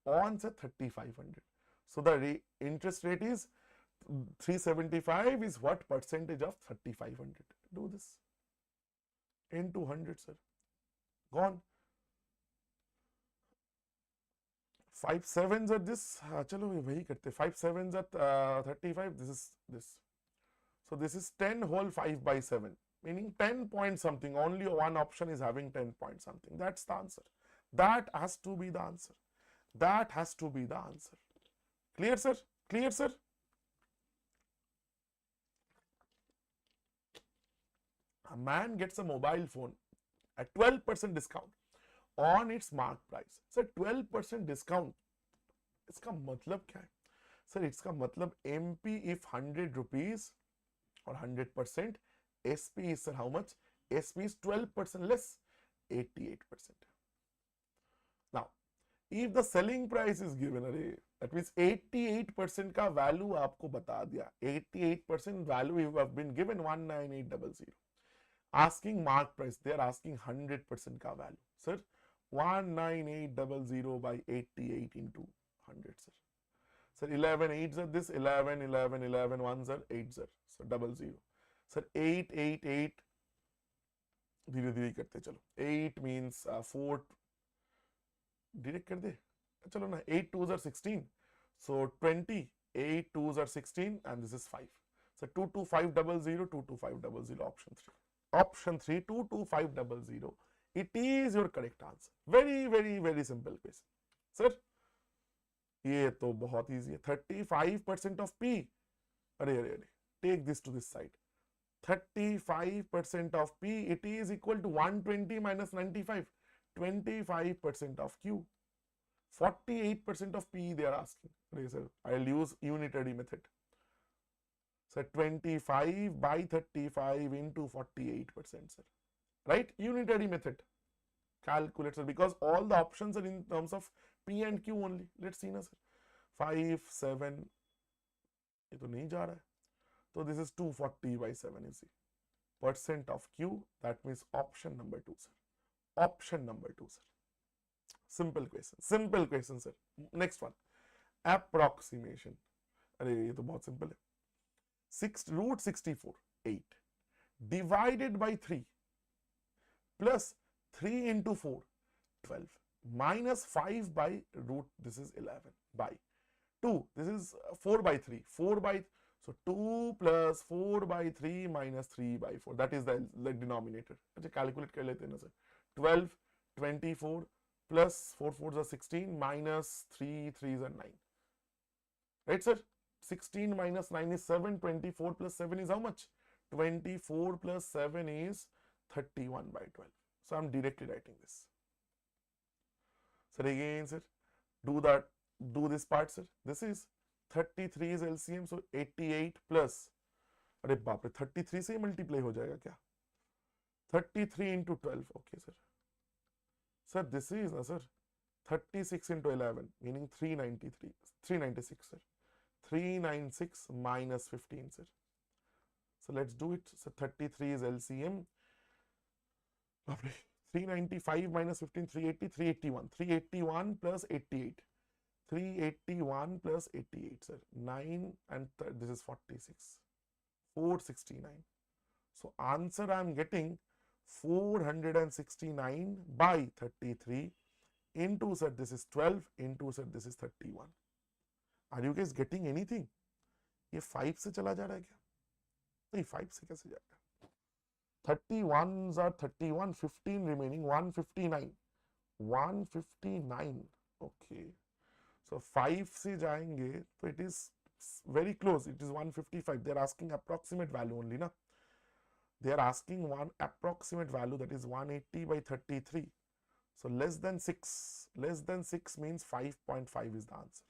On, sir, 3,500. So the interest rate is 375 is what percentage of 3,500? Do this. Into 100, sir. Gone. 5 7s are this. Chalo, wahi karte. 5 7s are 35. This is this. So this is 10 whole 5 by 7. Meaning 10 point something. Only one option is having 10 point something. That's the answer. That has to be the answer. That has to be the answer. Clear, sir? Clear, sir? A man gets a mobile phone at 12% discount on its mark price. Sir, 12% discount. इसका मतलब क्या है? Sir, इसका मतलब MP if 100 rupees or 100%, SP is, sir, how much? SP is 12% less, 88%. Now, if the selling price is given, that means 88% का value आपको बता दिया. 88% value you have been given 19800. Asking mark price, they are asking 100% का value. Sir, 19800 by 88 into 100, sir. Sir, 11 8s are this, 11 11 11 1s are 8s are, so 00. Sir, 8 8 8 धीरे धीरे करते चलो. 8 means 4 direct कर दे. चलो ना, 8 2s are 16, so 20, 8 2s are 16 and this is 5. So 22500, 22500, option 3. Option 3, 22500. It is your correct answer. Very, very, very simple question. Sir, ये तो बहुत easy है. 35% of P. अरे अरे अरे. Take this to this side. 35% of P, it is equal to 120 minus 95. 25% of Q. 48% of P they are asking. Okay, sir, I'll use unitary method. So 25 by 35 into 48%, sir. Right? Unitary method. Calculate, sir, because all the options are in terms of P and Q only. Let's see, na, sir. 5, 7. ये तो नहीं जा रहा है. So this is 240 by 7, you see. Percent of Q, that means option number 2, sir. Option number 2, sir. Simple question. Simple question, sir. Next one. Approximation. अरे ये तो बहुत simple है. Root 64, 8. Divided by 3. Plus 3 into 4, 12. Minus 5 by root, this is 11. By 2, this is 4 by 3. 4 by, so 2 plus 4 by 3 minus 3 by 4. That is the denominator. अच्छा calculate कर लेते हैं ना sir. 12, 24 plus 4 4s are 16 minus 3 3s are 9. Right, sir? 16 minus 9 is 7. 24 plus 7 is how much? 24 plus 7 is 31 by 12. So I'm directly writing this. Sir, again, sir, do this part, sir. This is 33 is LCM, so 88 plus. अरे बाप रे, 33 से multiply हो जाएगा क्या? 33 into 12, okay, sir. Sir, this is, sir, 36 into 11, meaning 393, 396, sir. 396 minus 15, sir. So let's do it. So 33 is LCM. 395 minus 15, 380, 381. 381 plus 88. 381 plus 88, sir. 9 and this is 46. 469. So answer I am getting 469 by 33 into, sir, this is 12 into, sir, this is 31. Are you guys getting anything? ये 5 से चला जा रहा है क्या? नहीं, 5 से कैसे जाएगा? 31s are 31, 15 remaining, 159. 159. Okay. So 5 से जाएंगे तो it is very close. It is 155. They are asking approximate value only, na? They are asking one approximate value, that is 180 by 33. So less than 6. Less than 6 means 5.5 is the answer.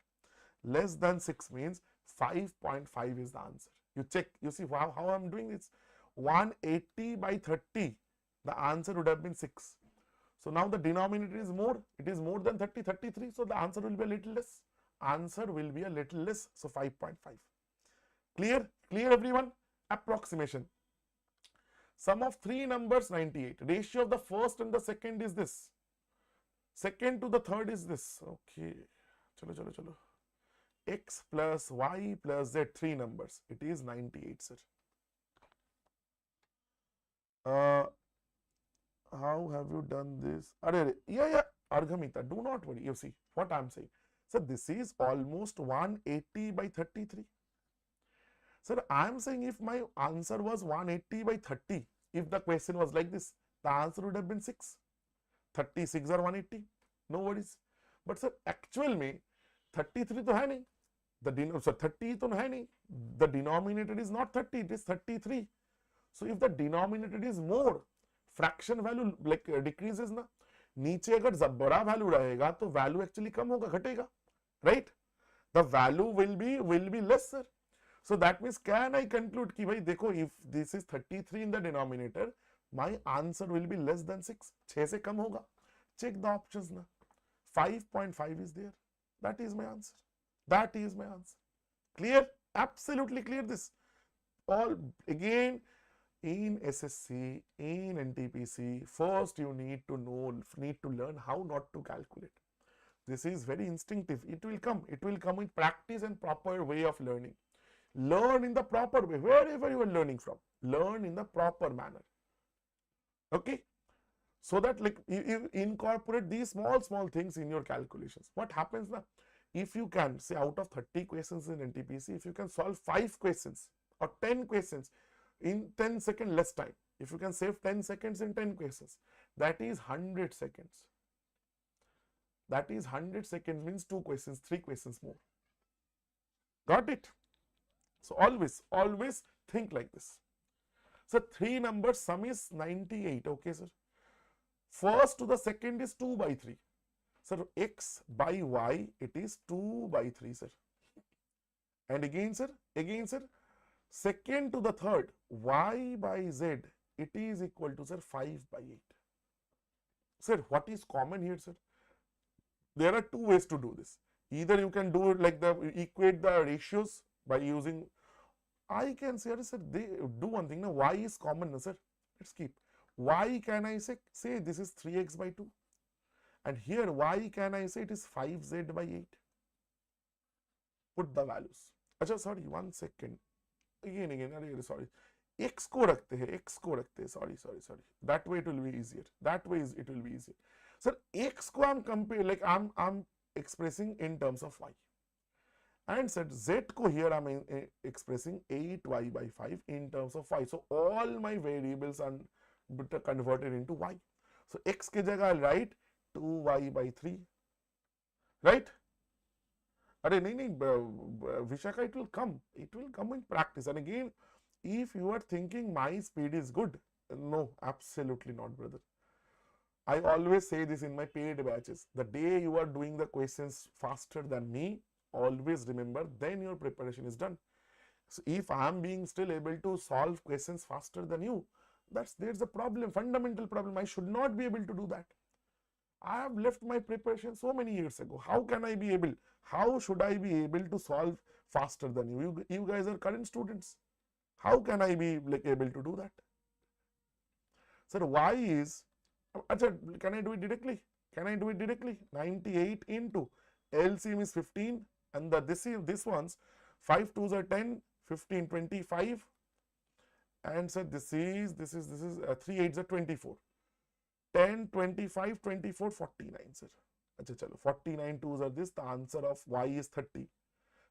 Less than 6 means 5.5 is the answer. You check, you see how I am doing this. 180 by 30, the answer would have been 6. So now the denominator is more, it is more than 30, 33, so the answer will be a little less. Answer will be a little less, so 5.5. Clear? Clear, everyone? Approximation. Sum of 3 numbers 98. Ratio of the first and the second is this. Second to the third is this. Okay. Chalo, chalo, chalo. X plus Y plus Z, 3 numbers. It is 98, sir. How have you done this? Yeah, Arghamita, do not worry. You see what I am saying. So this is almost 180 by 33. Sir, I am saying if my answer was 180 by 30, if the question was like this, the answer would have been 6. 36 or 180, no worries. But sir, actual में 33 तो है नहीं. The 30 तो है नहीं. The denominator is not 30, it is 33. So if the denominator is more, fraction value like decreases ना. नीचे अगर बड़ा value रहेगा तो value actually कम होगा, घटेगा, right? The value will be less, sir. So that means can I conclude कि भाई देखो, if this is 33 in the denominator, my answer will be less than 6. 6 से कम होगा. Check the options ना. 5.5 is there. That is my answer. That is my answer. Clear? Absolutely clear this. All again in SSC, in NTPC, first you need to learn how not to calculate. This is very instinctive. It will come with practice and proper way of learning. Learn in the proper way, wherever you are learning from. Learn in the proper manner. Okay? So that like you incorporate these small things in your calculations. What happens now? If you can, say out of 30 questions in NTPC, if you can solve 5 questions, or 10 questions in 10 seconds less time. If you can save 10 seconds in 10 questions, that is 100 seconds. That is 100 seconds means 2 questions, 3 questions more. Got it? So always think like this. So 3 numbers sum is 98. Okay, sir. First to the second is 2 by 3. Sir, x by y, it is 2 by 3, sir. And again, sir, second to the third, y by z, it is equal to, sir, 5 by 8. Sir, what is common here, sir? There are 2 ways to do this. Either you can do it like equate the ratios by using, I can say, sir, they do one thing. Now, y is common, sir. Let's keep. Y can I say this is 3x by 2. And here y can I say it is 5z by 8. Put the values. Achha, sorry, 1 second. Again, sorry. X ko rakhte hai, sorry. That way it will be easier. It will be easier. Sir, x ko I'm comparing, like I'm expressing in terms of y. And sir, z ko here I'm expressing 8y by 5 in terms of y. So all my variables are converted into y. So x ke jagah I'll write 2y by 3. Right? Vishaka, it will come in practice. And again, if you are thinking my speed is good, no, absolutely not, brother. I always say this in my paid batches. The day you are doing the questions faster than me, always remember, then your preparation is done. So if I am being still able to solve questions faster than you, there's a problem, fundamental problem. I should not be able to do that. I have left my preparation so many years ago. How should I be able to solve faster than you? You guys are current students. How can I be able to do that? Sir, y is, can I do it directly? 98 into LCM is 15, and this one's 5 2s are 10, 15, 25, and sir, this is 3 8s are 24. 10, 25, 24, 49, sir. Achha, chalo, 49 2s are this. The answer of y is 30.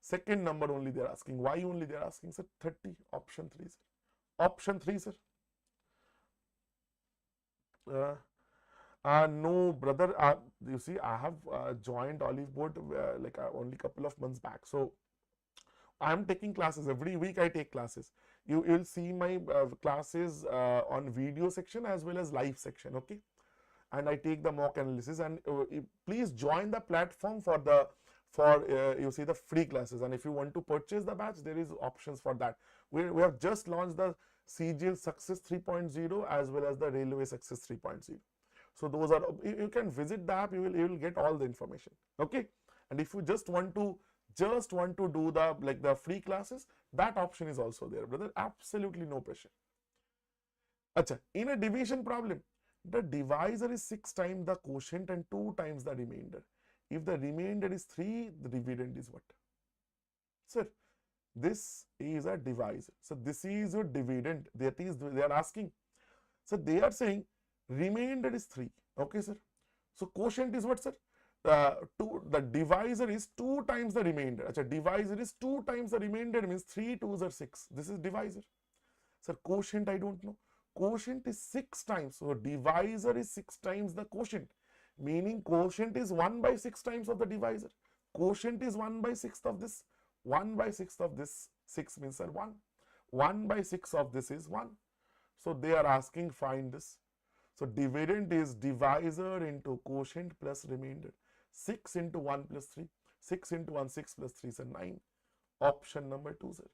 Second number only they are asking. Y only they are asking, sir. 30. Option 3, sir. Option 3, sir. No, brother. You see, I have joined Oliveboard only couple of months back. So I am taking classes every week. I take classes. You will see my classes on video section as well as live section. Okay. And I take the mock analysis, and please join the platform for you see the free classes. And if you want to purchase the batch, there is options for that. We have just launched the CGL Success 3.0 as well as the Railway Success 3.0. So those are, you can visit the app, you will get all the information. Okay. And if you just want to do the free classes, that option is also there, brother. Absolutely no pressure. Achha, in a division problem, the divisor is 6 times the quotient and 2 times the remainder. If the remainder is 3, the dividend is what? Sir, this is a divisor. So this is your dividend. That is, they are asking. So they are saying remainder is 3. Okay, sir. So quotient is what, sir? The divisor is 2 times the remainder. Achha, divisor is 2 times the remainder means 3 2s are 6. This is divisor. Sir, quotient I don't know. Quotient is 6 times. So divisor is 6 times the quotient. Meaning quotient is 1 by 6 times of the divisor. Quotient is 1 by 6 of this. 1 by 6 of this 6 means 1. 1 by 6 of this is 1. So they are asking find this. So dividend is divisor into quotient plus remainder. 6 into 1 plus 3. 6 into 1, 6 plus 3 is 9. Option number 2, sir.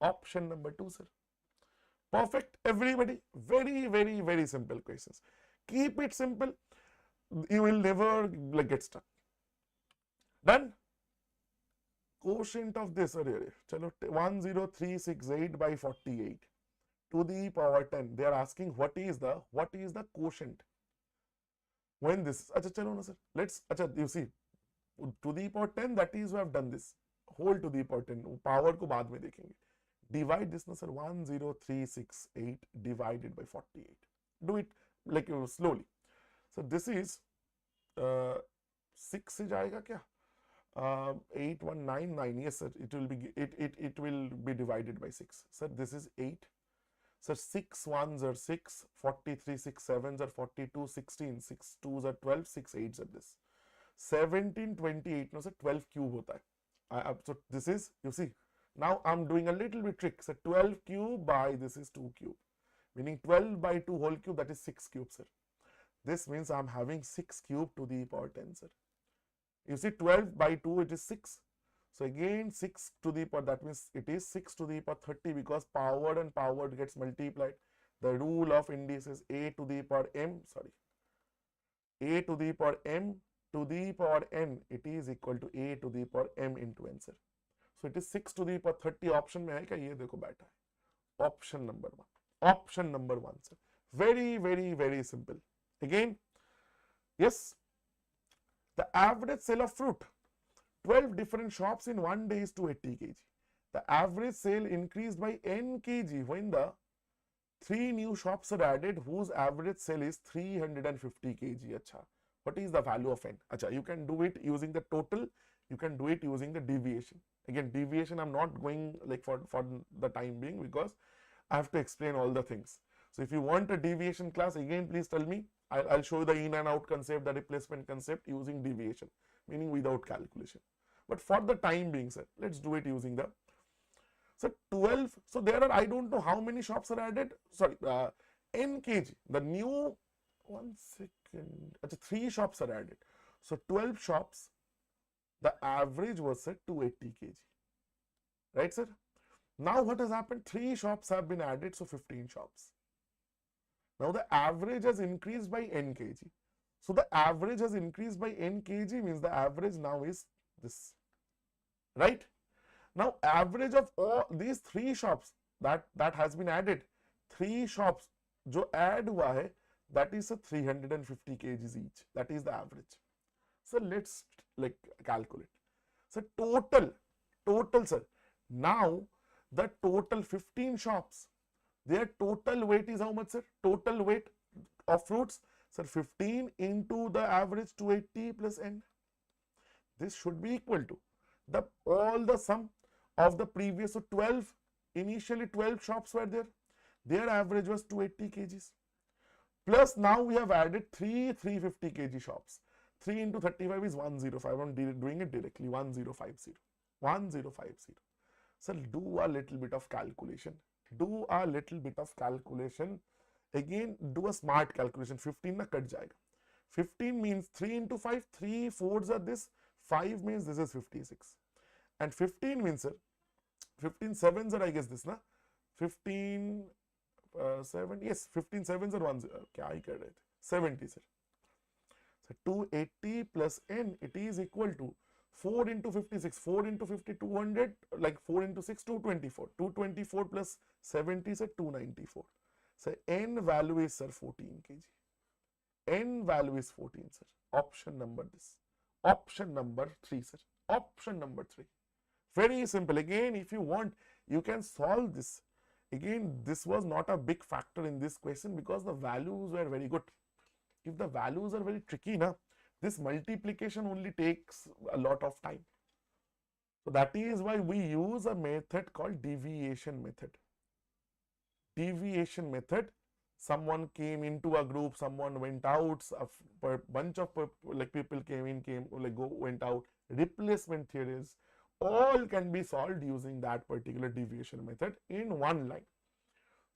Option number 2, sir. Perfect, everybody. Very, very, very simple questions. Keep it simple. You will never get stuck. Done? Quotient of this, chalo, 10368 by 48 to the power 10. They are asking what is the quotient when this. Acha, chalo na, sir. Let's, you see, to the power 10, that is we have done this. Whole to the power 10. Power ko baad mein dekhenge. Divide this, na, sir. 10368 divided by 48. Do it like slowly. So this is 6 se jayega kya? 8199, yes sir, it will be divided by 6. Sir, this is 8. Sir, 6 ones are 6, 43, 6 sevens are 42, 16, 6 twos are 12, 6 eights are this. 1728, no sir, 12 cube hota hai. So this is, you see, now I'm doing a little bit trick. So 12 cube by this is 2 cube, meaning 12 by 2 whole cube, that is 6 cube, sir. This means I'm having 6 cube to the power 10, sir. You see, 12 by 2, it is 6. So again 6 to the power, that means it is 6 to the power 30, because powered and powered gets multiplied. The rule of indices a to the power m, sorry, a to the power m to the power n, it is equal to a to the power m into n, sir. So it is 6 to the power 30. Option में है क्या? ये देखो बैठा है, option number 1, option number 1, sir. Very, very, very simple. Again, yes, the average sale of fruit, 12 different shops in one day is 280 kg. The average sale increased by n kg when the 3 new shops are added whose average sale is 350 kg. Acha, what is the value of n? Acha, you can do it using the total, you can do it using the deviation. Again, deviation I'm not going like for the time being, because I have to explain all the things. So if you want a deviation class, again please tell me. I'll show you the in and out concept, the replacement concept using deviation, meaning without calculation. But for the time being, sir, let's do it using the, so 12, so there are, I don't know how many shops are added, sorry, n kg, the new, 1 second, 3 shops are added. So 12 shops, the average was set 280 kg, right sir? Now what has happened? 3 shops have been added, so 15 shops. Now the average has increased by n kg. So the average has increased by n kg means the average now is this, right? Now average of all these 3 shops that has been added, 3 shops जो add हुआ है, that is a 350 kgs each. That is the average. So let's like calculate. So total sir. Now the total 15 shops, their total weight is how much, sir? Total weight of fruits, sir, 15 into the average 280 plus n. This should be equal to all the sum of the previous. So 12, initially 12 shops were there. Their average was 280 kgs. Plus now we have added 350 kg shops. 3 into 35 is 105. I'm doing it directly. 1050. 1050. So do a little bit of calculation. Do a little bit of calculation. Again, do a smart calculation. 15 na cut jayega. 15 means 3 into 5, 3 4s are this, 5 means this is 56. And 15 means, sir, 15 sevens are, I guess, this na. 15 7, yes, 15 sevens are 1 0. Kya hi kar rahe the? 70, sir. So 280 plus n, it is equal to 4 into 56, 4 into 50, 200, like 4 into 6, 224. 224 plus 70 is 294. So n value is, sir, 14 kg. N value is 14, sir. Option number this. Option number 3, sir. Option number 3. Very simple. Again, if you want, you can solve this. Again, this was not a big factor in this question because the values were very good. If the values are very tricky, na, this multiplication only takes a lot of time. So that is why we use a method called deviation method. Deviation method. Someone came into a group, someone went out, a bunch of like people went out. Replacement theories, all can be solved using that particular deviation method in one line.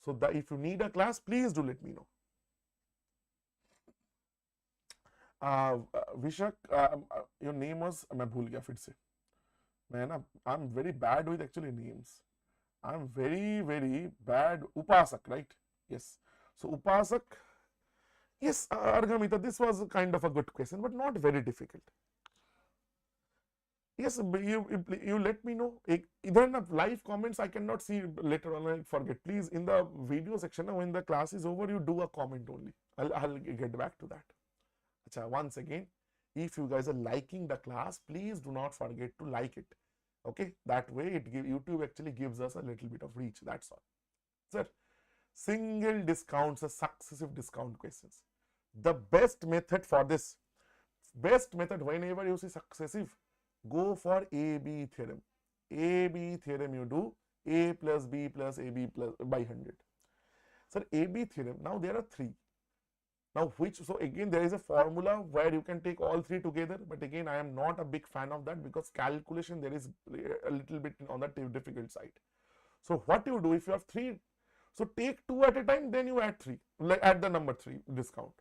So if you need a class, please do let me know. Vishak, your name was, मैं भूल गया फिर से. I'm very bad with actually names. I'm very, very bad. Upasak, right? Yes. So Upasak, yes, Argamita, this was kind of a good question, but not very difficult. Yes, you let me know. Either in the live comments, I cannot see later on, I forget. Please, in the video section, when the class is over, you do a comment only. I'll get back to that. Achha, once again, if you guys are liking the class, please do not forget to like it. Okay, that way YouTube actually gives us a little bit of reach. That's all. Sir, single discounts, successive discount questions. The best method for this, best method whenever you see successive, Go for AB theorem. AB theorem you do A plus B plus AB plus by 100. Sir, AB theorem, now there are three. Now so again there is a formula where you can take all three together, but again I am not a big fan of that because calculation there is a little bit on the difficult side. So what you do if you have three, so take two at a time, then you add three, like add the number three discount.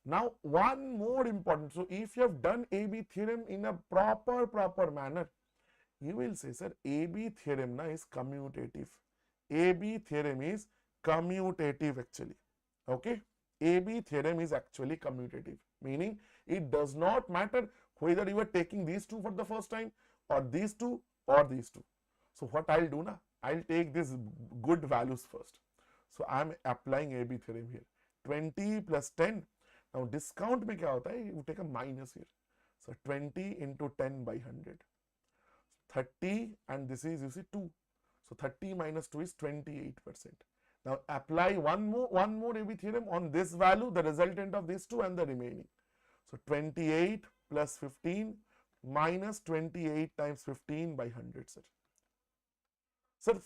Now one more important, so if you have done AB theorem in a proper manner, you will say, sir, AB theorem na is commutative. AB theorem is commutative actually. Okay, AB theorem is actually commutative, meaning it does not matter whether you are taking these two for the first time or these two or these two. So what I'll do now, I'll take these good values first. So I'm applying AB theorem here. 20 plus 10. Now discount में क्या होता है? You take a minus here. So 20 into 10 by 100. 30 and this is, you see, 2. So 30 minus 2 is 28%. Now apply one more AB theorem on this value, the resultant of these two and the remaining. So 28 plus 15 minus 28 times 15 by 100, sir. Sir,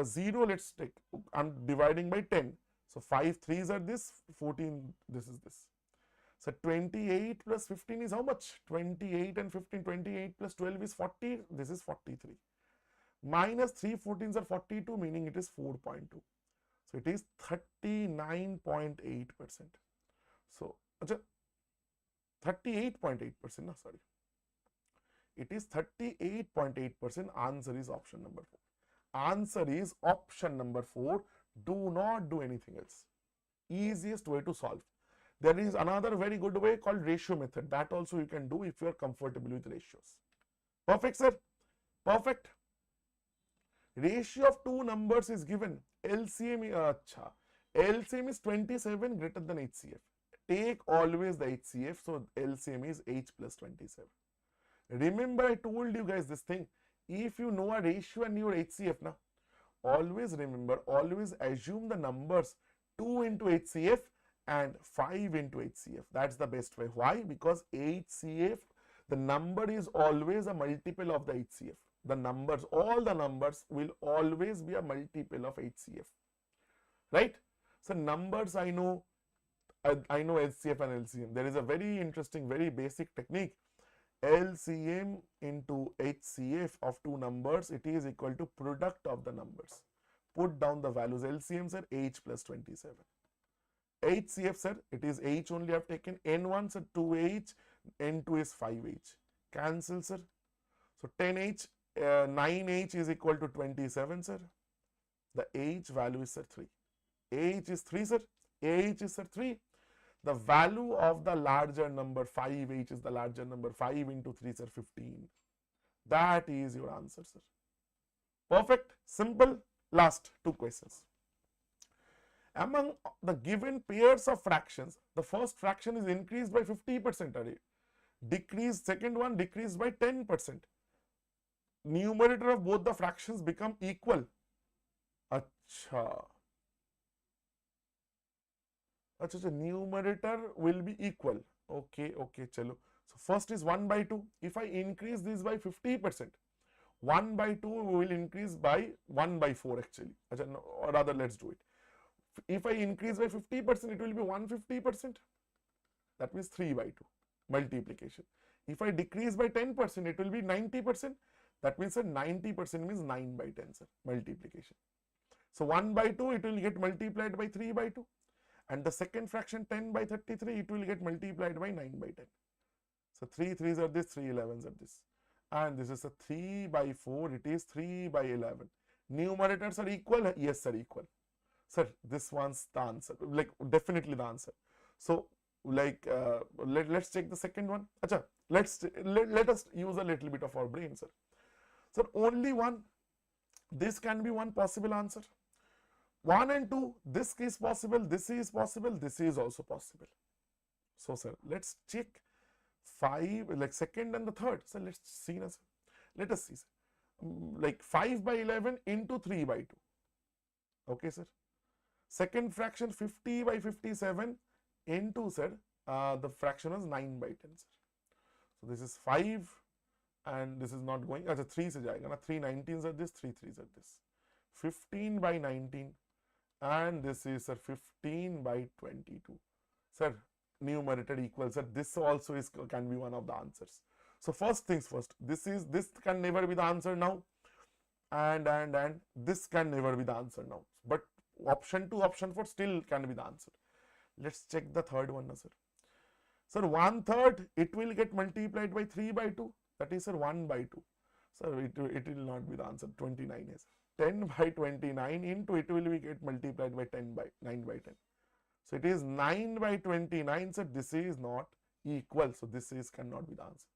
0, let's take, I'm dividing by 10. So 5 3s are this, 14, this is this. So 28 plus 15 is how much? 28 and 15, 28 plus 12 is 40, this is 43. Minus 3 14s are 42, meaning it is 4.2. So it is 39.8%. So 38.8%, no, sorry. It is 38.8%. Answer is option number 4. Answer is option number 4. Do not do anything else. Easiest way to solve. There is another very good way called ratio method. That also you can do if you are comfortable with ratios. Perfect, sir? Perfect. Ratio of two numbers is given. LCM, LCM is 27 greater than HCF. Take always the HCF. So LCM is H plus 27. Remember I told you guys this thing. If you know a ratio and your HCF now, always remember, always assume the numbers 2 into HCF and 5 into HCF. That's the best way. Why? Because HCF, the number is always a multiple of the HCF. The numbers, all the numbers will always be a multiple of HCF. Right? So numbers I know HCF and LCM. There is a very interesting, very basic technique. LCM into HCF of two numbers, it is equal to product of the numbers. Put down the values. LCM, sir, H plus 27. HCF, sir, it is H only I have taken. N1, sir, 2H. N2 is 5H. Cancel, sir. So 10H, 9H is equal to 27, sir. The H value is, sir, 3. H is 3, sir. H is, sir, 3. The value of the larger number, 5H is the larger number. 5 into 3, sir, 15. That is your answer, sir. Perfect. Simple. Last two questions. Among the given pairs of fractions, the first fraction is increased by 50%. Decreased, second one decreased by 10%. Numerator of both the fractions become equal. Acha. Numerator will be equal. Okay, chalo. So first is 1 by 2. If I increase this by 50%, 1 by 2 will increase by 1 by 4 actually. Or rather, let's do it. If I increase by 50%, it will be 150%. That means 3 by 2 multiplication. If I decrease by 10%, it will be 90%. That means 90% means 9 by 10, sir, multiplication. So 1 by 2, it will get multiplied by 3 by 2. And the second fraction 10 by 33, it will get multiplied by 9 by 10. So 3 3s are this, 3 11s are this. And this is a 3 by 4, it is 3 by 11. Numerators are equal? Yes, sir, equal. Sir, this one's the answer, like definitely the answer. So like let's take the second one. Acha, let us use a little bit of our brain, sir. Sir, only one, this can be one possible answer. 1 and 2, this is possible, this is possible, this is also possible. So, sir, let's check 5, like second and the third. So, let's see, sir. Let us see, sir. Like 5 by 11 into 3 by 2. Okay, sir. Second fraction 50 by 57 into, sir, the fraction was 9 by 10, sir. So, this is 5 and this is not going, अच्छा 3 से जाएगा ना, 3 19s are this, 3 3s are this, 15 by 19 and this is sir 15 by 22. Sir, numerator equals, sir, this also is can be one of the answers. So first things first, this can never be the answer now, and this can never be the answer now, but option 2, option 4 still can be the answer. Let's check the third one, sir. Sir, 1/3 it will get multiplied by 3 by 2, that is sir 1 by 2. Sir, it will not be the answer. 29 is 10 by 29 into it will be get multiplied by 10 by 9 by 10. So it is 9 by 29. So this is not equal. So this is cannot be the answer.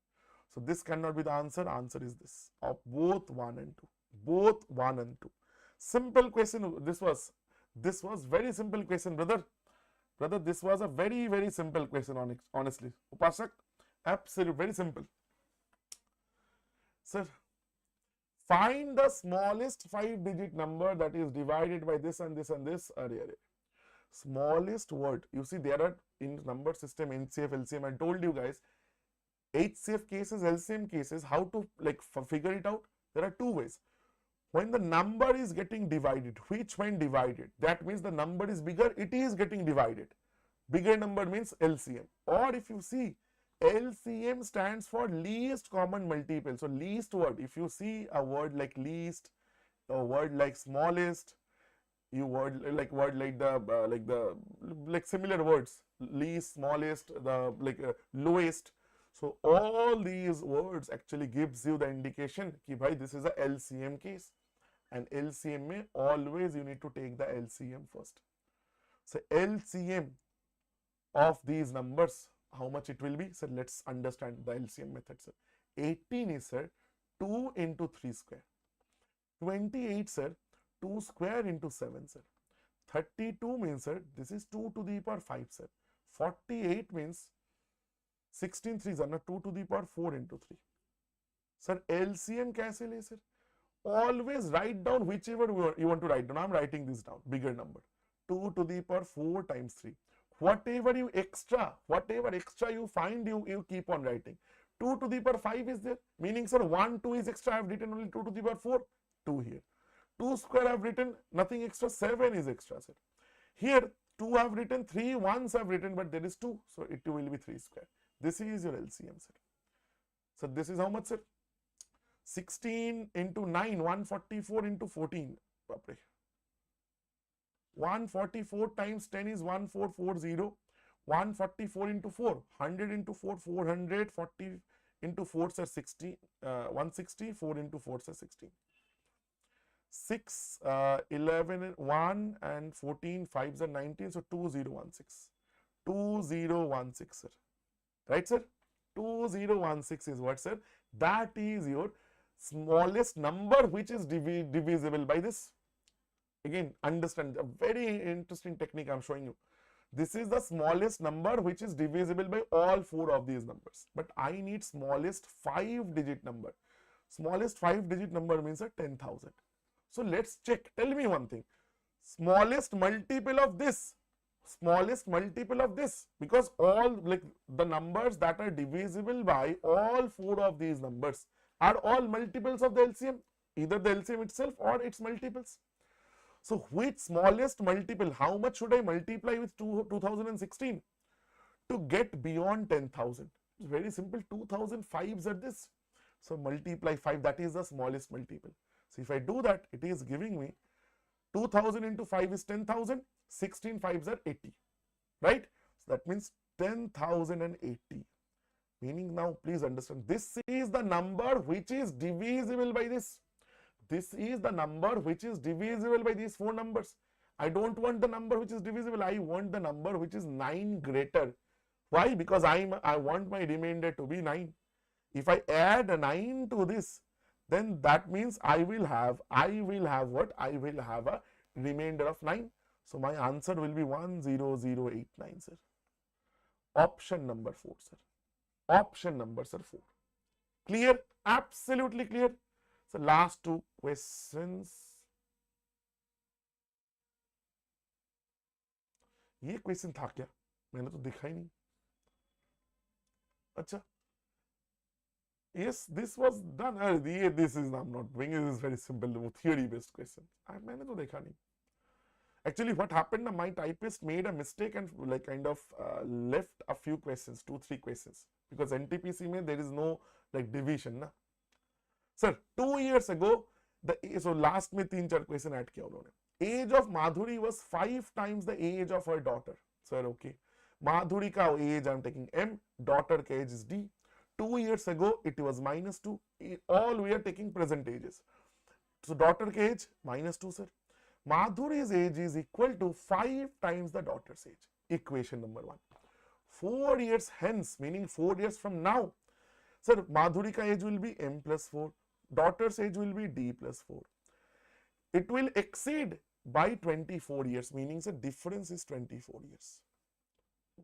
So this cannot be the answer. Answer is this of both 1 and 2. Both 1 and 2. Simple question. This was very simple question, brother. Brother, this was a very simple question, honestly. Upasak, absolute, very simple. Sir, find the smallest 5-digit number that is divided by this and this and this. Smallest word. You see, there are in number system, NCF, LCM. I told you guys, HCF cases, LCM cases, how to like figure it out. There are 2 ways. When the number is getting divided, which when divided, that means the number is bigger, it is getting divided. Bigger number means LCM. Or if you see, LCM stands for least common multiple. So least word, if you see a word like least, a word like smallest, like similar words, least, smallest, the lowest. So all these words actually gives you the indication कि भाई this is a LCM case, and LCM में always you need to take the LCM first. So LCM of these numbers, how much it will be? So let's understand the LCM method, sir. 18 is, sir, 2 into 3 square. 28, sir, 2 square into 7, sir. 32 means, sir, this is 2 to the power 5, sir. 48 means 16 3s are 2 to the power 4 into 3. Sir, LCM कैसे ले, sir? Always write down whichever you want to write down. I'm writing this down, bigger number. 2 to the power 4 times 3. Whatever extra you find, you keep on writing. 2 to the power 5 is there, meaning, sir, 1, 2 is extra. I have written only 2 to the power 4, 2 here. 2 square I have written, nothing extra, 7 is extra, sir. Here, 2 I have written, 3 ones I have written, but there is 2, so it will be 3 square. This is your LCM, sir. So this is how much, sir? 16 into 9, 144 into 14. 144 times 10 is 1440. 144 into 4, 100 into 4, 440 into 4, sir, 60, 160, 4 into 4, sir, 16. 6, 11, 1 and 14, 5s are 19, so 2016. 2016, sir. Right, sir? 2016 is what, sir? That is your smallest number which is divisible by this. Again, understand, a very interesting technique I'm showing you. This is the smallest number which is divisible by all 4 of these numbers. But I need smallest 5-digit number. Smallest 5-digit number means 10,000. So let's check. Tell me one thing. Smallest multiple of this. Smallest multiple of this. Because all like the numbers that are divisible by all 4 of these numbers are all multiples of the LCM. Either the LCM itself or its multiples. So which smallest multiple, how much should I multiply with 2016 to get beyond 10,000? It's very simple, 2005s are this. So multiply 5, that is the smallest multiple. So if I do that, it is giving me 2000 into 5 is 10,000, 16 5s are 80, right? So that means 10,080. Meaning now, please understand, this is the number which is divisible by this. This is the number which is divisible by these 4 numbers. I don't want the number which is divisible. I want the number which is 9 greater. Why? Because I want my remainder to be 9. If I add a 9 to this, then that means I will have what? I will have a remainder of 9. So my answer will be 10089, sir. Option number 4, sir. Option number, sir, 4. Clear? Absolutely clear. So last 2 questions. ये question था क्या? मैंने तो दिखा ही नहीं. अच्छा, Yes, this was done. This is I'm not doing it. This is very simple theory based question. मैंने तो देखा नहीं. Actually, what happened? My typist made a mistake and like kind of left a few questions, 2-3 questions, because NTPC में there is no like division ना. Sir, 2 years ago, so last में 3-4 question add किया उन्होंने. Age of Madhuri was 5 times the age of her daughter. Sir, okay. Madhuri का age I'm taking M, daughter का age is D. 2 years ago it was -2. All we are taking present ages. So daughter का age -2, sir. Madhuri's age is equal to 5 times the daughter's age. Equation number 1. 4 years hence, meaning 4 years from now, sir, Madhuri ka age will be M plus 4. Daughter's age will be D plus 4. It will exceed by 24 years, meaning the difference is 24 years.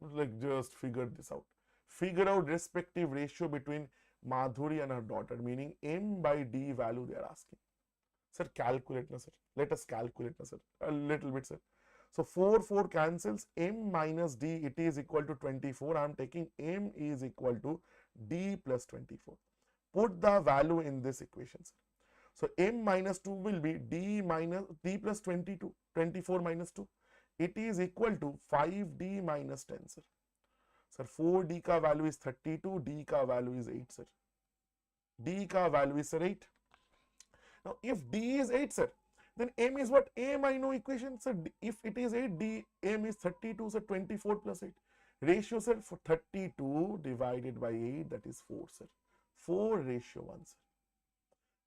Like just figure this out. Figure out respective ratio between Madhuri and her daughter, meaning M by D value they are asking. Sir, calculate na, sir. Let us calculate na, sir. A little bit, sir. So 4 cancels. M minus D, it is equal to 24. I am taking M is equal to D plus 24. Put the value in this equation, sir. So M minus 2 will be D plus 22. 24 minus 2. It is equal to 5D minus 10, sir. Sir, 4D ka value is 32. D ka value is 8, sir. D ka value is, sir, 8. Now, if D is 8, sir, then M is what? M I know equation, sir. If it is 8, D, M is 32, sir, 24 plus 8. Ratio, sir, for 32 divided by 8, that is 4, sir. 4 ratio 1, sir.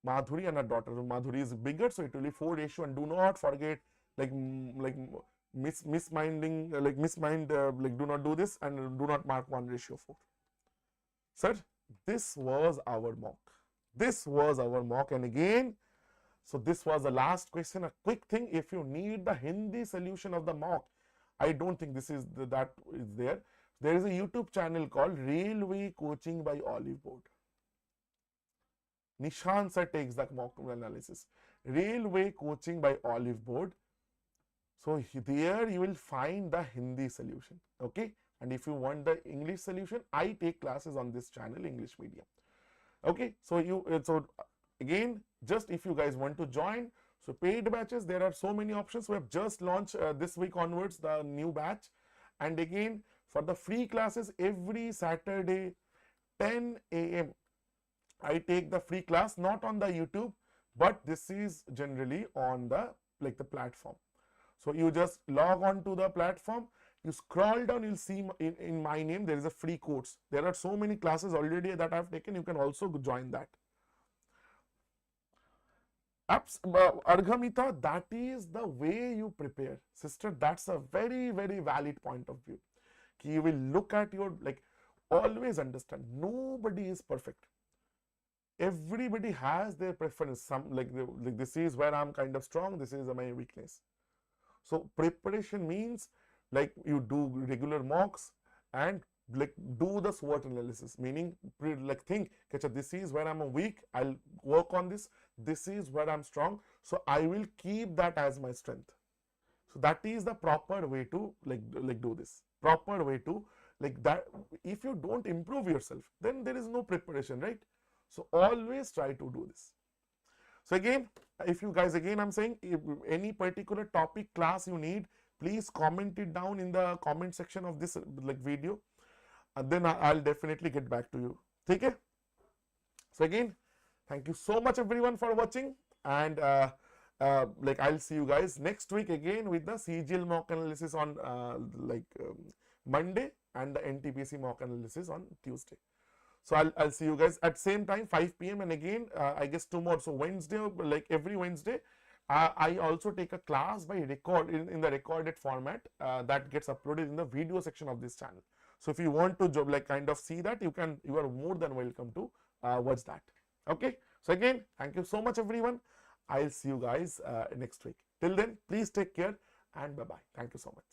Madhuri and her daughter. Madhuri is bigger, so it will be 4 ratio. And do not forget, like misminding, like do not do this and do not mark 1 ratio 4. Sir, this was our mock. This was our mock, and again, so this was the last question. A quick thing, if you need the Hindi solution of the mock, I don't think this is that is there. There is a YouTube channel called Railway Coaching by Oliveboard. Nishan sir takes the mock analysis. Railway Coaching by Oliveboard. So there you will find the Hindi solution. Okay, and if you want the English solution, I take classes on this channel, English medium. Okay, so again, just if you guys want to join, so paid batches, there are so many options. We have just launched this week onwards the new batch, and again for the free classes every Saturday 10 AM I take the free class, not on the YouTube, but this is generally on the the platform. So you just log on to the platform, you scroll down, you'll see in my name there is a free course. There are so many classes already that I have taken. You can also join that. Arghamita, that is the way you prepare, sister. That's a very, very valid point of view. You will look at your, always understand, nobody is perfect. Everybody has their preference. Some this is where I'm kind of strong, this is my weakness. So preparation means you do regular mocks and do the SWOT analysis, meaning think, this is where I'm weak, I'll work on this. This is where I'm strong, so I will keep that as my strength. So that is the proper way to do this. Proper way to that. If you don't improve yourself, then there is no preparation, right? So always try to do this. So again, if you guys, again I'm saying, if any particular topic class you need, please comment it down in the comment section of this video, and then I'll definitely get back to you. Okay? So again, thank you so much everyone for watching, and I'll see you guys next week again with the CGL mock analysis on Monday and the NTPC mock analysis on Tuesday. So I'll see you guys at same time 5 PM, and again I guess tomorrow, so Wednesday, every Wednesday, I also take a class by record in the recorded format that gets uploaded in the video section of this channel. So if you want to kind of see that, you are more than welcome to watch that. Okay, so again, thank you so much everyone. I'll see you guys next week. Till then, please take care and bye bye. Thank you so much.